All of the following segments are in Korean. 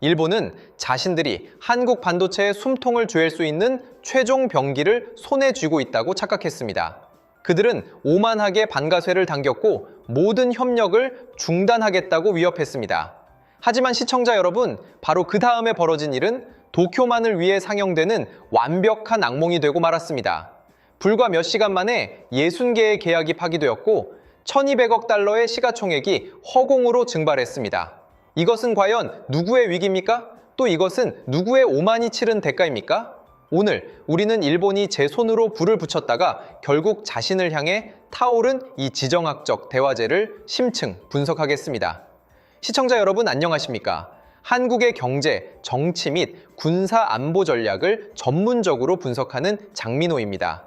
일본은 자신들이 한국 반도체의 숨통을 조일 수 있는 최종 병기를 손에 쥐고 있다고 착각했습니다. 그들은 오만하게 반가쇠를 당겼고 모든 협력을 중단하겠다고 위협했습니다. 하지만 시청자 여러분, 바로 그 다음에 벌어진 일은 도쿄만을 위해 상영되는 완벽한 악몽이 되고 말았습니다. 불과 몇 시간 만에 60개의 계약이 파기되었고 1200억 달러의 시가총액이 허공으로 증발했습니다. 이것은 과연 누구의 위기입니까? 또 이것은 누구의 오만이 치른 대가입니까? 오늘 우리는 일본이 제 손으로 불을 붙였다가 결국 자신을 향해 타오른 이 지정학적 대화제를 심층 분석하겠습니다. 시청자 여러분 안녕하십니까? 한국의 경제, 정치 및 군사 안보 전략을 전문적으로 분석하는 장민호입니다.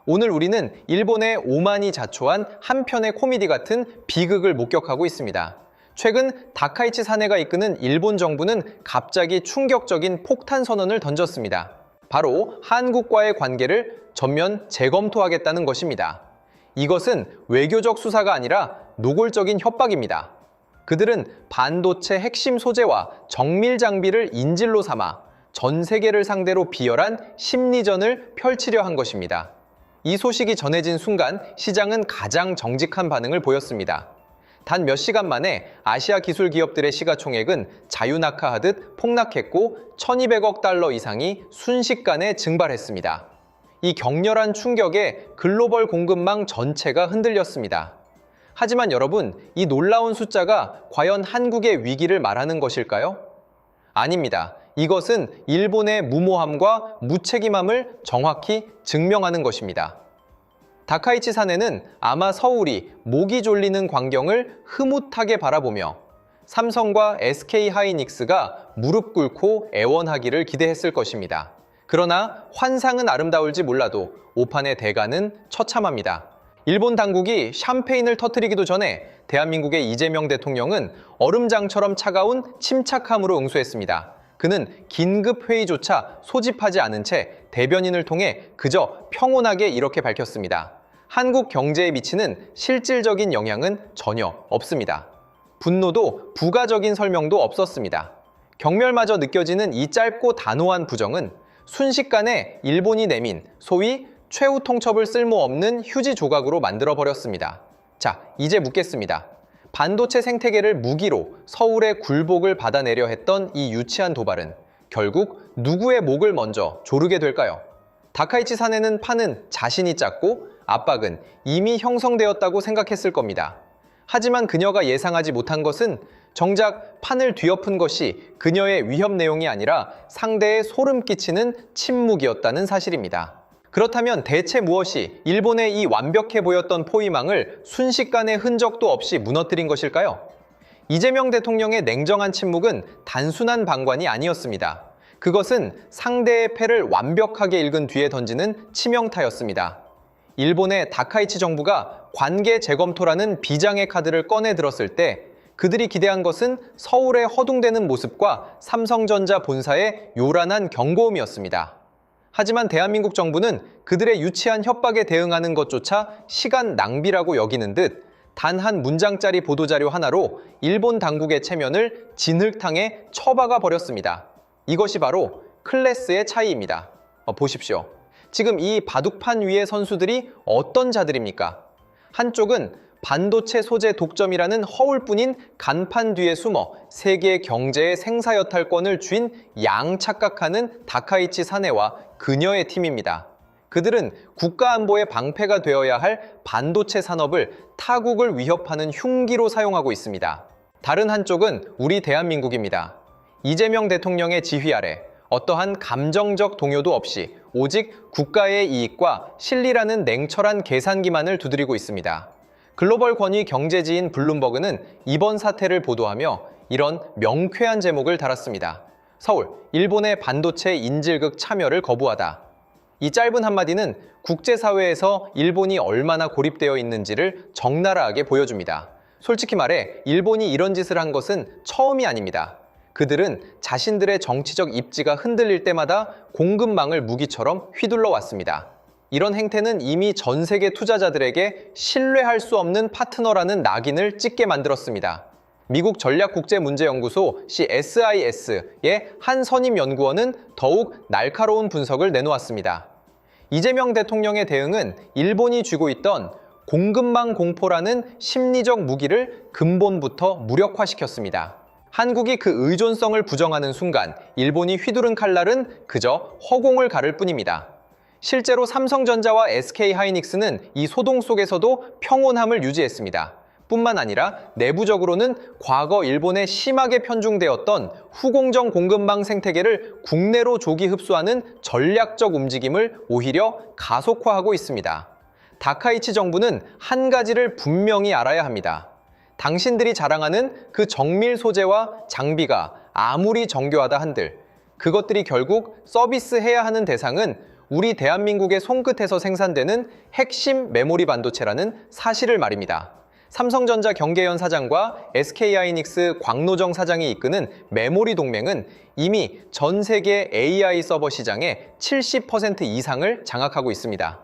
오늘 우리는 일본의 오만이 자초한 한 편의 코미디 같은 비극을 목격하고 있습니다. 최근 다카이치 사내가 이끄는 일본 정부는 갑자기 충격적인 폭탄 선언을 던졌습니다. 바로 한국과의 관계를 전면 재검토하겠다는 것입니다. 이것은 외교적 수사가 아니라 노골적인 협박입니다. 그들은 반도체 핵심 소재와 정밀 장비를 인질로 삼아 전 세계를 상대로 비열한 심리전을 펼치려 한 것입니다. 이 소식이 전해진 순간 시장은 가장 정직한 반응을 보였습니다. 단 몇 시간 만에 아시아 기술 기업들의 시가총액은 자유낙하하듯 폭락했고 1200억 달러 이상이 순식간에 증발했습니다. 이 격렬한 충격에 글로벌 공급망 전체가 흔들렸습니다. 하지만 여러분, 이 놀라운 숫자가 과연 한국의 위기를 말하는 것일까요? 아닙니다. 이것은 일본의 무모함과 무책임함을 정확히 증명하는 것입니다. 다카이치 사내는 아마 서울이 목이 졸리는 광경을 흐뭇하게 바라보며 삼성과 SK하이닉스가 무릎 꿇고 애원하기를 기대했을 것입니다. 그러나 환상은 아름다울지 몰라도 오판의 대가는 처참합니다. 일본 당국이 샴페인을 터뜨리기도 전에 대한민국의 이재명 대통령은 얼음장처럼 차가운 침착함으로 응수했습니다. 그는 긴급 회의조차 소집하지 않은 채 대변인을 통해 그저 평온하게 이렇게 밝혔습니다. 한국 경제에 미치는 실질적인 영향은 전혀 없습니다. 분노도 부가적인 설명도 없었습니다. 경멸마저 느껴지는 이 짧고 단호한 부정은 순식간에 일본이 내민 소위 최후 통첩을 쓸모없는 휴지 조각으로 만들어버렸습니다. 자, 이제 묻겠습니다. 반도체 생태계를 무기로 서울의 굴복을 받아내려 했던 이 유치한 도발은 결국 누구의 목을 먼저 조르게 될까요? 다카이치 사내는 판은 자신이 짰고 압박은 이미 형성되었다고 생각했을 겁니다. 하지만 그녀가 예상하지 못한 것은 정작 판을 뒤엎은 것이 그녀의 위협 내용이 아니라 상대에 소름 끼치는 침묵이었다는 사실입니다. 그렇다면 대체 무엇이 일본의 이 완벽해 보였던 포위망을 순식간에 흔적도 없이 무너뜨린 것일까요? 이재명 대통령의 냉정한 침묵은 단순한 방관이 아니었습니다. 그것은 상대의 패를 완벽하게 읽은 뒤에 던지는 치명타였습니다. 일본의 다카이치 정부가 관계 재검토라는 비장의 카드를 꺼내 들었을 때 그들이 기대한 것은 서울의 허둥대는 모습과 삼성전자 본사의 요란한 경고음이었습니다. 하지만 대한민국 정부는 그들의 유치한 협박에 대응하는 것조차 시간 낭비라고 여기는 듯 단 한 문장짜리 보도자료 하나로 일본 당국의 체면을 진흙탕에 처박아 버렸습니다. 이것이 바로 클래스의 차이입니다. 보십시오. 지금 이 바둑판 위의 선수들이 어떤 자들입니까? 한쪽은 반도체 소재 독점이라는 허울뿐인 간판 뒤에 숨어 세계 경제의 생사여탈권을 쥔 양착각하는 다카이치 사내와 그녀의 팀입니다. 그들은 국가안보의 방패가 되어야 할 반도체 산업을 타국을 위협하는 흉기로 사용하고 있습니다. 다른 한쪽은 우리 대한민국입니다. 이재명 대통령의 지휘 아래 어떠한 감정적 동요도 없이 오직 국가의 이익과 실리라는 냉철한 계산기만을 두드리고 있습니다. 글로벌 권위 경제지인 블룸버그는 이번 사태를 보도하며 이런 명쾌한 제목을 달았습니다. 서울, 일본의 반도체 인질극 참여를 거부하다. 이 짧은 한마디는 국제사회에서 일본이 얼마나 고립되어 있는지를 적나라하게 보여줍니다. 솔직히 말해 일본이 이런 짓을 한 것은 처음이 아닙니다. 그들은 자신들의 정치적 입지가 흔들릴 때마다 공급망을 무기처럼 휘둘러 왔습니다. 이런 행태는 이미 전 세계 투자자들에게 신뢰할 수 없는 파트너라는 낙인을 찍게 만들었습니다. 미국 전략국제문제연구소 CSIS의 한 선임 연구원은 더욱 날카로운 분석을 내놓았습니다. 이재명 대통령의 대응은 일본이 쥐고 있던 공급망 공포라는 심리적 무기를 근본부터 무력화시켰습니다. 한국이 그 의존성을 부정하는 순간 일본이 휘두른 칼날은 그저 허공을 가를 뿐입니다. 실제로 삼성전자와 SK하이닉스는 이 소동 속에서도 평온함을 유지했습니다. 뿐만 아니라 내부적으로는 과거 일본에 심하게 편중되었던 후공정 공급망 생태계를 국내로 조기 흡수하는 전략적 움직임을 오히려 가속화하고 있습니다. 다카이치 정부는 한 가지를 분명히 알아야 합니다. 당신들이 자랑하는 그 정밀 소재와 장비가 아무리 정교하다 한들 그것들이 결국 서비스해야 하는 대상은 우리 대한민국의 손끝에서 생산되는 핵심 메모리 반도체라는 사실을 말입니다. 삼성전자 경계연 사장과 SK하이닉스 광노정 사장이 이끄는 메모리 동맹은 이미 전 세계 AI 서버 시장의 70% 이상을 장악하고 있습니다.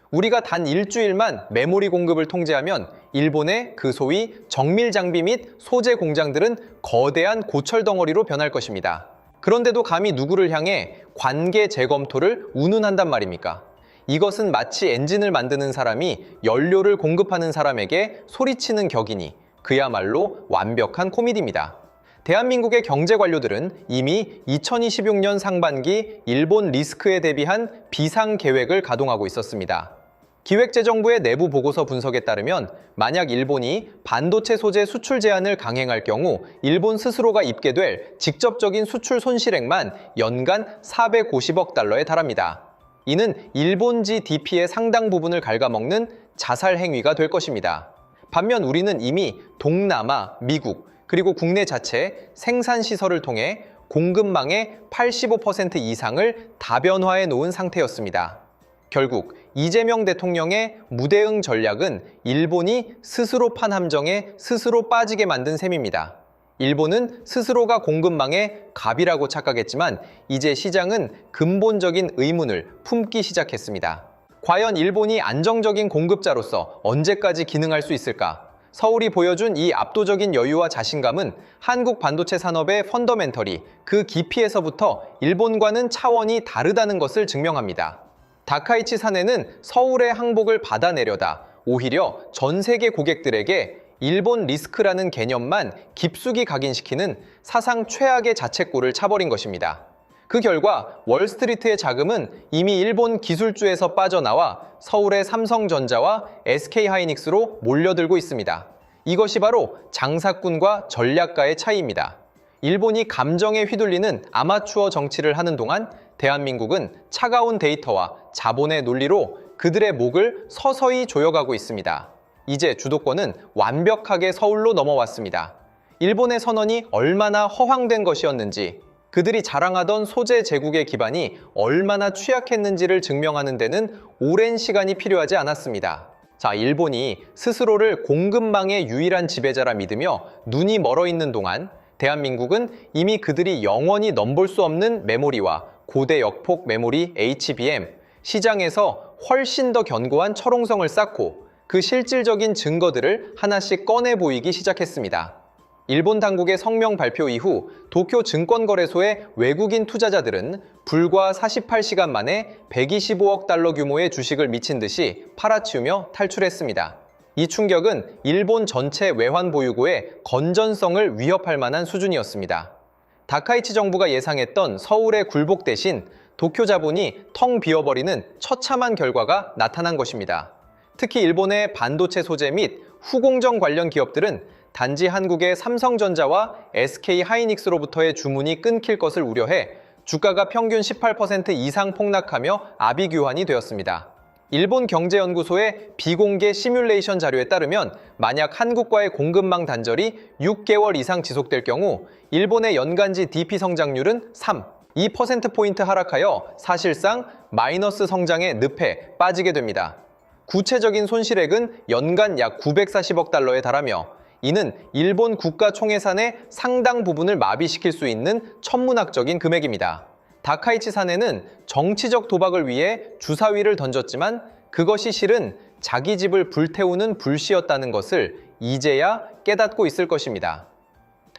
우리가 단 일주일만 메모리 공급을 통제하면 일본의 그 소위 정밀 장비 및 소재 공장들은 거대한 고철 덩어리로 변할 것입니다. 그런데도 감히 누구를 향해 관계 재검토를 운운한단 말입니까? 이것은 마치 엔진을 만드는 사람이 연료를 공급하는 사람에게 소리치는 격이니 그야말로 완벽한 코미디입니다. 대한민국의 경제 관료들은 이미 2026년 상반기 일본 리스크에 대비한 비상 계획을 가동하고 있었습니다. 기획재정부의 내부 보고서 분석에 따르면 만약 일본이 반도체 소재 수출 제한을 강행할 경우 일본 스스로가 입게 될 직접적인 수출 손실액만 연간 450억 달러에 달합니다. 이는 일본 GDP의 상당 부분을 갉아먹는 자살 행위가 될 것입니다. 반면 우리는 이미 동남아, 미국, 그리고 국내 자체 생산시설을 통해 공급망의 85% 이상을 다변화해 놓은 상태였습니다. 결국 이재명 대통령의 무대응 전략은 일본이 스스로 판 함정에 스스로 빠지게 만든 셈입니다. 일본은 스스로가 공급망의 갑이라고 착각했지만 이제 시장은 근본적인 의문을 품기 시작했습니다. 과연 일본이 안정적인 공급자로서 언제까지 기능할 수 있을까? 서울이 보여준 이 압도적인 여유와 자신감은 한국 반도체 산업의 펀더멘털이 그 깊이에서부터 일본과는 차원이 다르다는 것을 증명합니다. 다카이치 사내는 서울의 항복을 받아내려다 오히려 전 세계 고객들에게 일본 리스크라는 개념만 깊숙이 각인시키는 사상 최악의 자책골을 차버린 것입니다. 그 결과 월스트리트의 자금은 이미 일본 기술주에서 빠져나와 서울의 삼성전자와 SK하이닉스로 몰려들고 있습니다. 이것이 바로 장사꾼과 전략가의 차이입니다. 일본이 감정에 휘둘리는 아마추어 정치를 하는 동안 대한민국은 차가운 데이터와 자본의 논리로 그들의 목을 서서히 조여가고 있습니다. 이제 주도권은 완벽하게 서울로 넘어왔습니다. 일본의 선언이 얼마나 허황된 것이었는지, 그들이 자랑하던 소재 제국의 기반이 얼마나 취약했는지를 증명하는 데는 오랜 시간이 필요하지 않았습니다. 자, 일본이 스스로를 공급망의 유일한 지배자라 믿으며 눈이 멀어 있는 동안 대한민국은 이미 그들이 영원히 넘볼 수 없는 메모리와 고대 역폭 메모리 HBM, 시장에서 훨씬 더 견고한 철옹성을 쌓고 그 실질적인 증거들을 하나씩 꺼내 보이기 시작했습니다. 일본 당국의 성명 발표 이후 도쿄 증권거래소의 외국인 투자자들은 불과 48시간 만에 125억 달러 규모의 주식을 미친 듯이 팔아치우며 탈출했습니다. 이 충격은 일본 전체 외환 보유고의 건전성을 위협할 만한 수준이었습니다. 다카이치 정부가 예상했던 서울의 굴복 대신 도쿄 자본이 텅 비어버리는 처참한 결과가 나타난 것입니다. 특히 일본의 반도체 소재 및 후공정 관련 기업들은 단지 한국의 삼성전자와 SK하이닉스로부터의 주문이 끊길 것을 우려해 주가가 평균 18% 이상 폭락하며 아비규환이 되었습니다. 일본 경제연구소의 비공개 시뮬레이션 자료에 따르면 만약 한국과의 공급망 단절이 6개월 이상 지속될 경우 일본의 연간 GDP 성장률은 2%포인트 하락하여 사실상 마이너스 성장의 늪에 빠지게 됩니다. 구체적인 손실액은 연간 약 940억 달러에 달하며 이는 일본 국가 총예산의 상당 부분을 마비시킬 수 있는 천문학적인 금액입니다. 다카이치 사내는 정치적 도박을 위해 주사위를 던졌지만 그것이 실은 자기 집을 불태우는 불씨였다는 것을 이제야 깨닫고 있을 것입니다.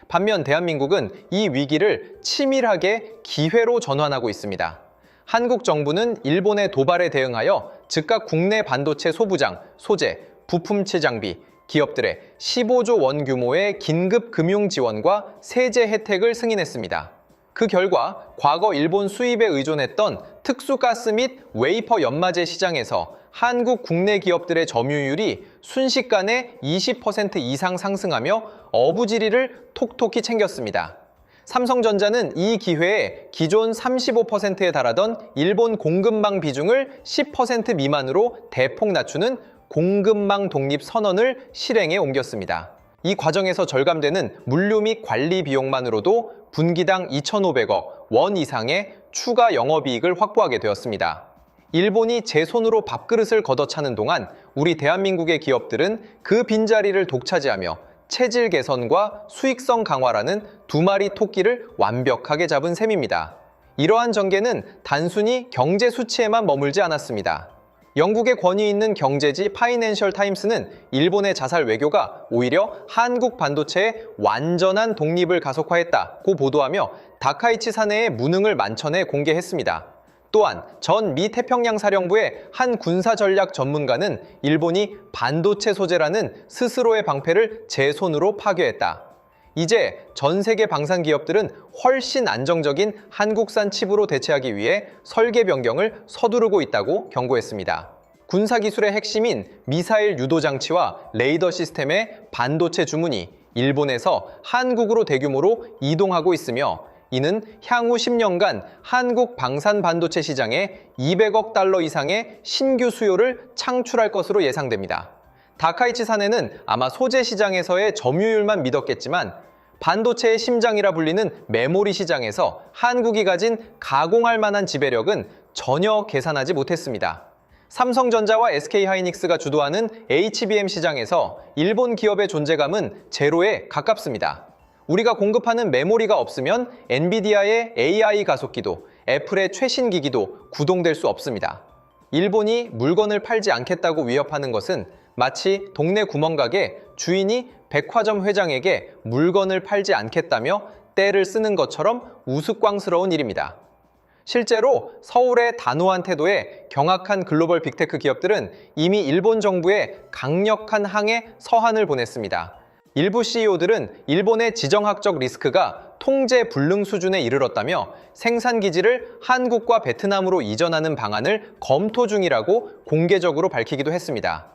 반면 대한민국은 이 위기를 치밀하게 기회로 전환하고 있습니다. 한국 정부는 일본의 도발에 대응하여 즉각 국내 반도체 소부장, 소재, 부품체 장비, 기업들의 15조 원 규모의 긴급 금융 지원과 세제 혜택을 승인했습니다. 그 결과 과거 일본 수입에 의존했던 특수가스 및 웨이퍼 연마제 시장에서 한국 국내 기업들의 점유율이 순식간에 20% 이상 상승하며 어부지리를 톡톡히 챙겼습니다. 삼성전자는 이 기회에 기존 35%에 달하던 일본 공급망 비중을 10% 미만으로 대폭 낮추는 공급망 독립 선언을 실행에 옮겼습니다. 이 과정에서 절감되는 물류 및 관리 비용만으로도 분기당 2,500억 원 이상의 추가 영업이익을 확보하게 되었습니다. 일본이 제 손으로 밥그릇을 걷어차는 동안 우리 대한민국의 기업들은 그 빈자리를 독차지하며 체질 개선과 수익성 강화라는 두 마리 토끼를 완벽하게 잡은 셈입니다. 이러한 전개는 단순히 경제 수치에만 머물지 않았습니다. 영국의 권위 있는 경제지 파이낸셜 타임스는 일본의 자살 외교가 오히려 한국 반도체의 완전한 독립을 가속화했다고 보도하며 다카이치 사내의 무능을 만천해 공개했습니다. 또한 전 미 태평양 사령부의 한 군사 전략 전문가는 일본이 반도체 소재라는 스스로의 방패를 제 손으로 파괴했다. 이제 전 세계 방산 기업들은 훨씬 안정적인 한국산 칩으로 대체하기 위해 설계 변경을 서두르고 있다고 경고했습니다. 군사기술의 핵심인 미사일 유도 장치와 레이더 시스템의 반도체 주문이 일본에서 한국으로 대규모로 이동하고 있으며 이는 향후 10년간 한국 방산 반도체 시장에 200억 달러 이상의 신규 수요를 창출할 것으로 예상됩니다. 다카이치 사내는 아마 소재 시장에서의 점유율만 믿었겠지만 반도체의 심장이라 불리는 메모리 시장에서 한국이 가진 가공할 만한 지배력은 전혀 계산하지 못했습니다. 삼성전자와 SK하이닉스가 주도하는 HBM 시장에서 일본 기업의 존재감은 제로에 가깝습니다. 우리가 공급하는 메모리가 없으면 엔비디아의 AI 가속기도, 애플의 최신 기기도 구동될 수 없습니다. 일본이 물건을 팔지 않겠다고 위협하는 것은 마치 동네 구멍가게 주인이 백화점 회장에게 물건을 팔지 않겠다며 떼를 쓰는 것처럼 우스꽝스러운 일입니다. 실제로 서울의 단호한 태도에 경악한 글로벌 빅테크 기업들은 이미 일본 정부에 강력한 항해 서한을 보냈습니다. 일부 CEO들은 일본의 지정학적 리스크가 통제 불능 수준에 이르렀다며 생산 기지를 한국과 베트남으로 이전하는 방안을 검토 중이라고 공개적으로 밝히기도 했습니다.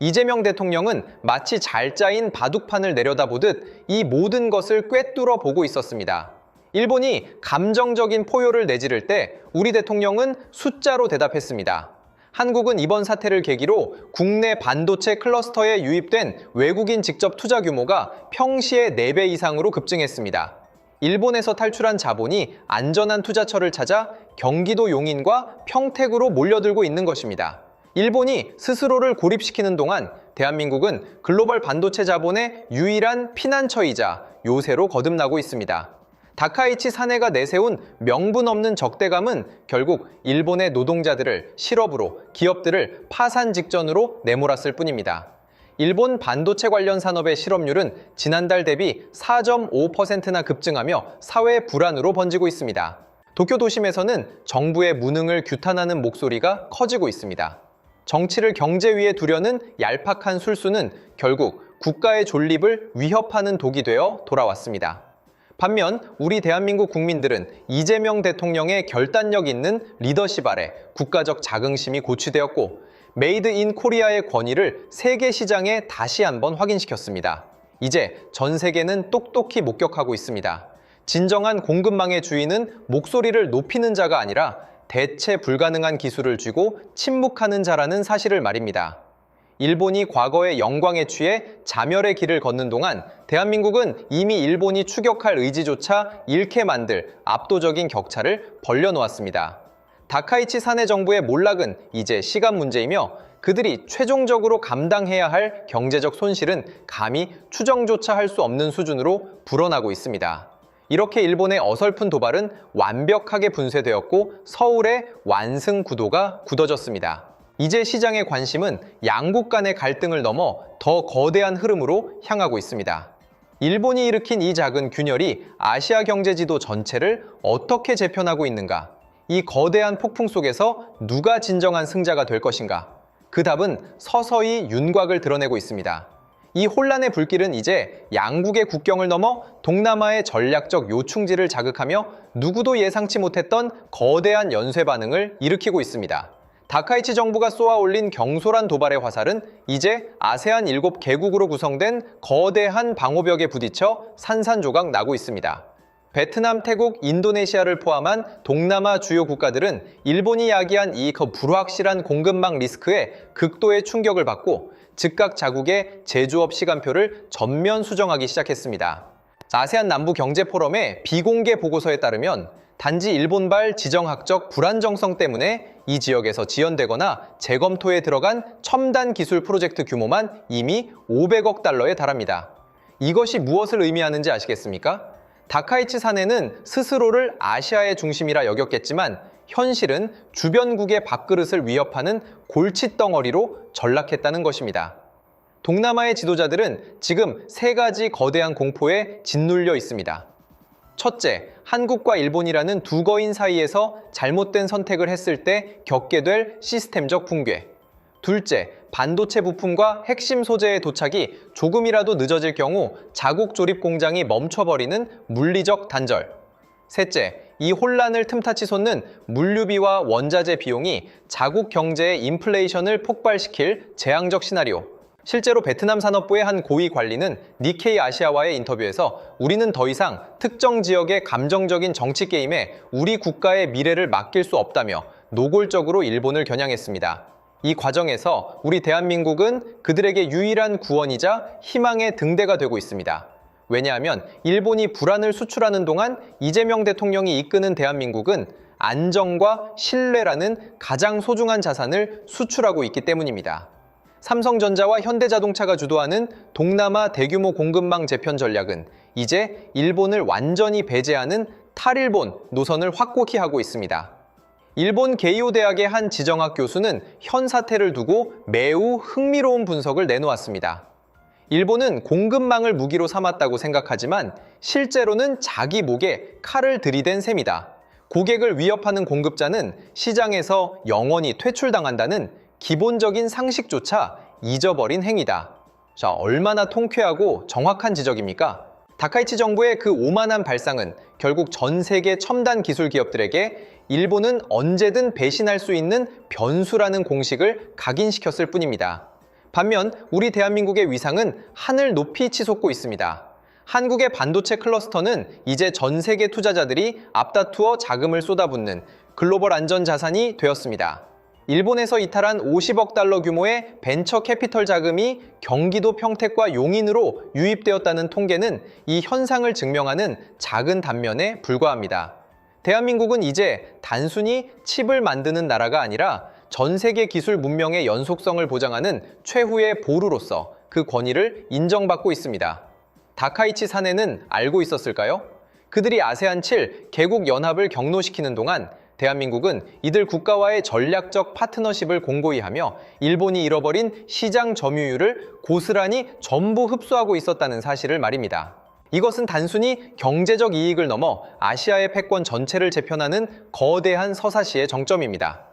이재명 대통령은 마치 잘 짜인 바둑판을 내려다보듯 이 모든 것을 꿰뚫어 보고 있었습니다. 일본이 감정적인 포효를 내지를 때 우리 대통령은 숫자로 대답했습니다. 한국은 이번 사태를 계기로 국내 반도체 클러스터에 유입된 외국인 직접 투자 규모가 평시의 4배 이상으로 급증했습니다. 일본에서 탈출한 자본이 안전한 투자처를 찾아 경기도 용인과 평택으로 몰려들고 있는 것입니다. 일본이 스스로를 고립시키는 동안 대한민국은 글로벌 반도체 자본의 유일한 피난처이자 요새로 거듭나고 있습니다. 다카이치 사내가 내세운 명분 없는 적대감은 결국 일본의 노동자들을 실업으로, 기업들을 파산 직전으로 내몰았을 뿐입니다. 일본 반도체 관련 산업의 실업률은 지난달 대비 4.5%나 급증하며 사회 불안으로 번지고 있습니다. 도쿄 도심에서는 정부의 무능을 규탄하는 목소리가 커지고 있습니다. 정치를 경제 위에 두려는 얄팍한 술수는 결국 국가의 존립을 위협하는 독이 되어 돌아왔습니다. 반면 우리 대한민국 국민들은 이재명 대통령의 결단력 있는 리더십 아래 국가적 자긍심이 고취되었고 메이드 인 코리아의 권위를 세계 시장에 다시 한번 확인시켰습니다. 이제 전 세계는 똑똑히 목격하고 있습니다. 진정한 공급망의 주인은 목소리를 높이는 자가 아니라 대체 불가능한 기술을 쥐고 침묵하는 자라는 사실을 말입니다. 일본이 과거의 영광에 취해 자멸의 길을 걷는 동안 대한민국은 이미 일본이 추격할 의지조차 잃게 만들 압도적인 격차를 벌려놓았습니다. 다카이치 사내 정부의 몰락은 이제 시간 문제이며 그들이 최종적으로 감당해야 할 경제적 손실은 감히 추정조차 할 수 없는 수준으로 불어나고 있습니다. 이렇게 일본의 어설픈 도발은 완벽하게 분쇄되었고 서울의 완승 구도가 굳어졌습니다. 이제 시장의 관심은 양국 간의 갈등을 넘어 더 거대한 흐름으로 향하고 있습니다. 일본이 일으킨 이 작은 균열이 아시아 경제지도 전체를 어떻게 재편하고 있는가? 이 거대한 폭풍 속에서 누가 진정한 승자가 될 것인가? 그 답은 서서히 윤곽을 드러내고 있습니다. 이 혼란의 불길은 이제 양국의 국경을 넘어 동남아의 전략적 요충지를 자극하며 누구도 예상치 못했던 거대한 연쇄 반응을 일으키고 있습니다. 다카이치 정부가 쏘아올린 경솔한 도발의 화살은 이제 아세안 7개국으로 구성된 거대한 방호벽에 부딪혀 산산조각 나고 있습니다. 베트남, 태국, 인도네시아를 포함한 동남아 주요 국가들은 일본이 야기한 이 불확실한 공급망 리스크에 극도의 충격을 받고 즉각 자국의 제조업 시간표를 전면 수정하기 시작했습니다. 아세안 남부경제포럼의 비공개 보고서에 따르면 단지 일본발 지정학적 불안정성 때문에 이 지역에서 지연되거나 재검토에 들어간 첨단 기술 프로젝트 규모만 이미 500억 달러에 달합니다. 이것이 무엇을 의미하는지 아시겠습니까? 다카이치 사내는 스스로를 아시아의 중심이라 여겼겠지만 현실은 주변국의 밥그릇을 위협하는 골칫덩어리로 전락했다는 것입니다. 동남아의 지도자들은 지금 3가지 거대한 공포에 짓눌려 있습니다. 첫째, 한국과 일본이라는 두 거인 사이에서 잘못된 선택을 했을 때 겪게 될 시스템적 붕괴. 둘째, 반도체 부품과 핵심 소재의 도착이 조금이라도 늦어질 경우 자국 조립 공장이 멈춰버리는 물리적 단절. 셋째, 이 혼란을 틈타치 솟는 물류비와 원자재 비용이 자국 경제의 인플레이션을 폭발시킬 재앙적 시나리오. 실제로 베트남 산업부의 한 고위 관리는 니케이 아시아와의 인터뷰에서 우리는 더 이상 특정 지역의 감정적인 정치 게임에 우리 국가의 미래를 맡길 수 없다며 노골적으로 일본을 겨냥했습니다. 이 과정에서 우리 대한민국은 그들에게 유일한 구원이자 희망의 등대가 되고 있습니다. 왜냐하면 일본이 불안을 수출하는 동안 이재명 대통령이 이끄는 대한민국은 안정과 신뢰라는 가장 소중한 자산을 수출하고 있기 때문입니다. 삼성전자와 현대자동차가 주도하는 동남아 대규모 공급망 재편 전략은 이제 일본을 완전히 배제하는 탈일본 노선을 확고히 하고 있습니다. 일본 게이오 대학의 한 지정학 교수는 현 사태를 두고 매우 흥미로운 분석을 내놓았습니다. 일본은 공급망을 무기로 삼았다고 생각하지만 실제로는 자기 목에 칼을 들이댄 셈이다. 고객을 위협하는 공급자는 시장에서 영원히 퇴출당한다는 기본적인 상식조차 잊어버린 행위다. 자, 얼마나 통쾌하고 정확한 지적입니까? 다카이치 정부의 그 오만한 발상은 결국 전 세계 첨단 기술 기업들에게 일본은 언제든 배신할 수 있는 변수라는 공식을 각인시켰을 뿐입니다. 반면 우리 대한민국의 위상은 하늘 높이 치솟고 있습니다. 한국의 반도체 클러스터는 이제 전 세계 투자자들이 앞다투어 자금을 쏟아붓는 글로벌 안전자산이 되었습니다. 일본에서 이탈한 50억 달러 규모의 벤처 캐피털 자금이 경기도 평택과 용인으로 유입되었다는 통계는 이 현상을 증명하는 작은 단면에 불과합니다. 대한민국은 이제 단순히 칩을 만드는 나라가 아니라 전 세계 기술 문명의 연속성을 보장하는 최후의 보루로서 그 권위를 인정받고 있습니다. 다카이치 사내는 알고 있었을까요? 그들이 아세안 7 개국 연합을 경로시키는 동안 대한민국은 이들 국가와의 전략적 파트너십을 공고히 하며 일본이 잃어버린 시장 점유율을 고스란히 전부 흡수하고 있었다는 사실을 말입니다. 이것은 단순히 경제적 이익을 넘어 아시아의 패권 전체를 재편하는 거대한 서사시의 정점입니다.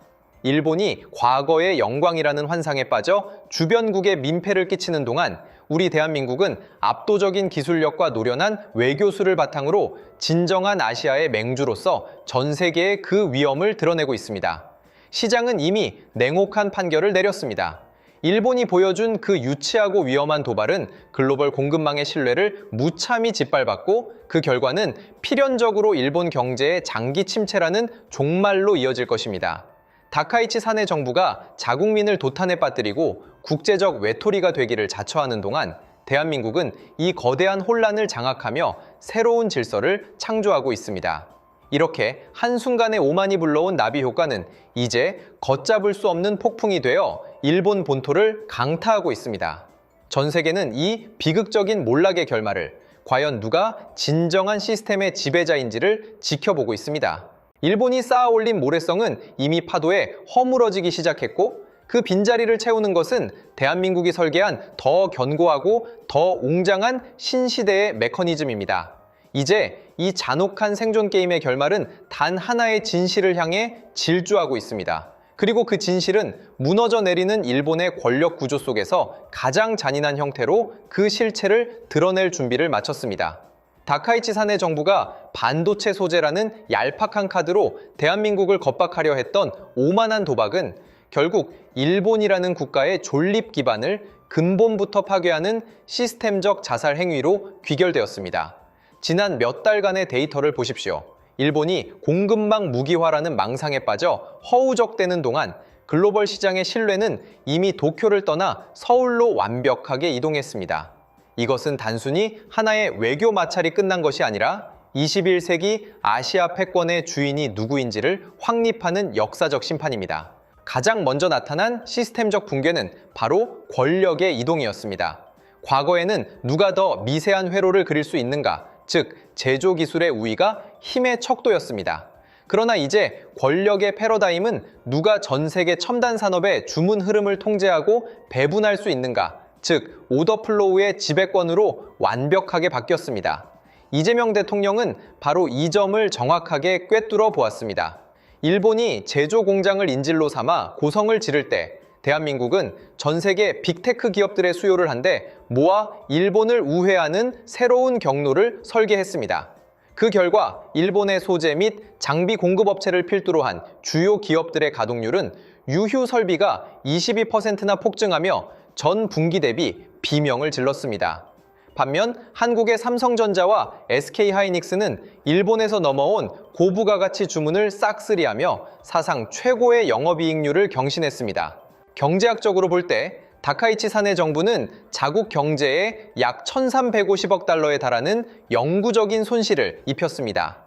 일본이 과거의 영광이라는 환상에 빠져 주변국에 민폐를 끼치는 동안 우리 대한민국은 압도적인 기술력과 노련한 외교수를 바탕으로 진정한 아시아의 맹주로서 전 세계에 그 위엄을 드러내고 있습니다. 시장은 이미 냉혹한 판결을 내렸습니다. 일본이 보여준 그 유치하고 위험한 도발은 글로벌 공급망의 신뢰를 무참히 짓밟았고 그 결과는 필연적으로 일본 경제의 장기 침체라는 종말로 이어질 것입니다. 다카이치 사내 정부가 자국민을 도탄에 빠뜨리고 국제적 외톨이가 되기를 자처하는 동안 대한민국은 이 거대한 혼란을 장악하며 새로운 질서를 창조하고 있습니다. 이렇게 한순간에 오만이 불러온 나비 효과는 이제 걷잡을 수 없는 폭풍이 되어 일본 본토를 강타하고 있습니다. 전 세계는 이 비극적인 몰락의 결말을 과연 누가 진정한 시스템의 지배자인지를 지켜보고 있습니다. 일본이 쌓아올린 모래성은 이미 파도에 허물어지기 시작했고 그 빈자리를 채우는 것은 대한민국이 설계한 더 견고하고 더 웅장한 신시대의 메커니즘입니다. 이제 이 잔혹한 생존 게임의 결말은 단 하나의 진실을 향해 질주하고 있습니다. 그리고 그 진실은 무너져 내리는 일본의 권력 구조 속에서 가장 잔인한 형태로 그 실체를 드러낼 준비를 마쳤습니다. 다카이치 사내 정부가 반도체 소재라는 얄팍한 카드로 대한민국을 겁박하려 했던 오만한 도박은 결국 일본이라는 국가의 존립 기반을 근본부터 파괴하는 시스템적 자살 행위로 귀결되었습니다. 지난 몇 달간의 데이터를 보십시오. 일본이 공급망 무기화라는 망상에 빠져 허우적대는 동안 글로벌 시장의 신뢰는 이미 도쿄를 떠나 서울로 완벽하게 이동했습니다. 이것은 단순히 하나의 외교 마찰이 끝난 것이 아니라 21세기 아시아 패권의 주인이 누구인지를 확립하는 역사적 심판입니다. 가장 먼저 나타난 시스템적 붕괴는 바로 권력의 이동이었습니다. 과거에는 누가 더 미세한 회로를 그릴 수 있는가, 즉 제조 기술의 우위가 힘의 척도였습니다. 그러나 이제 권력의 패러다임은 누가 전 세계 첨단 산업의 주문 흐름을 통제하고 배분할 수 있는가, 즉 오더플로우의 지배권으로 완벽하게 바뀌었습니다. 이재명 대통령은 바로 이 점을 정확하게 꿰뚫어 보았습니다. 일본이 제조 공장을 인질로 삼아 고성을 지를 때 대한민국은 전 세계 빅테크 기업들의 수요를 한데 모아 일본을 우회하는 새로운 경로를 설계했습니다. 그 결과 일본의 소재 및 장비 공급업체를 필두로 한 주요 기업들의 가동률은 유휴 설비가 22%나 폭증하며 전 분기 대비 비명을 질렀습니다. 반면 한국의 삼성전자와 SK하이닉스는 일본에서 넘어온 고부가가치 주문을 싹쓸이하며 사상 최고의 영업이익률을 경신했습니다. 경제학적으로 볼 때 다카이치 사내 정부는 자국 경제에 약 1,350억 달러에 달하는 영구적인 손실을 입혔습니다.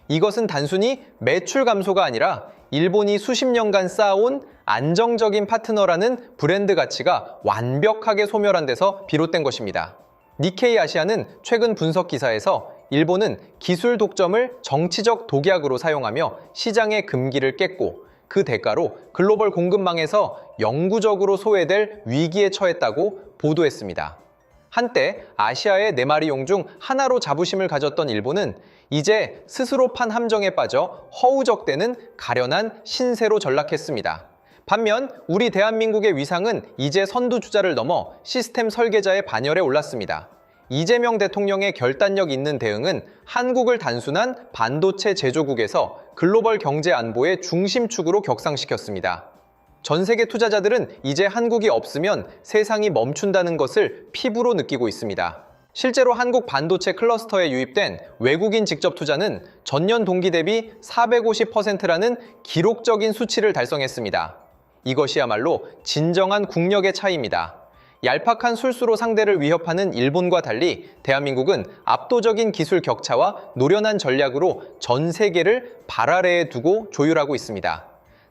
이것은 단순히 매출 감소가 아니라 일본이 수십 년간 쌓아온 안정적인 파트너라는 브랜드 가치가 완벽하게 소멸한 데서 비롯된 것입니다. 니케이 아시아는 최근 분석 기사에서 일본은 기술 독점을 정치적 독약으로 사용하며 시장의 금기를 깼고 그 대가로 글로벌 공급망에서 영구적으로 소외될 위기에 처했다고 보도했습니다. 한때 아시아의 4마리 용 중 하나로 자부심을 가졌던 일본은 이제 스스로 판 함정에 빠져 허우적대는 가련한 신세로 전락했습니다. 반면 우리 대한민국의 위상은 이제 선두주자를 넘어 시스템 설계자의 반열에 올랐습니다. 이재명 대통령의 결단력 있는 대응은 한국을 단순한 반도체 제조국에서 글로벌 경제 안보의 중심축으로 격상시켰습니다. 전 세계 투자자들은 이제 한국이 없으면 세상이 멈춘다는 것을 피부로 느끼고 있습니다. 실제로 한국 반도체 클러스터에 유입된 외국인 직접 투자는 전년 동기 대비 450%라는 기록적인 수치를 달성했습니다. 이것이야말로 진정한 국력의 차이입니다. 얄팍한 술수로 상대를 위협하는 일본과 달리 대한민국은 압도적인 기술 격차와 노련한 전략으로 전 세계를 발 아래에 두고 조율하고 있습니다.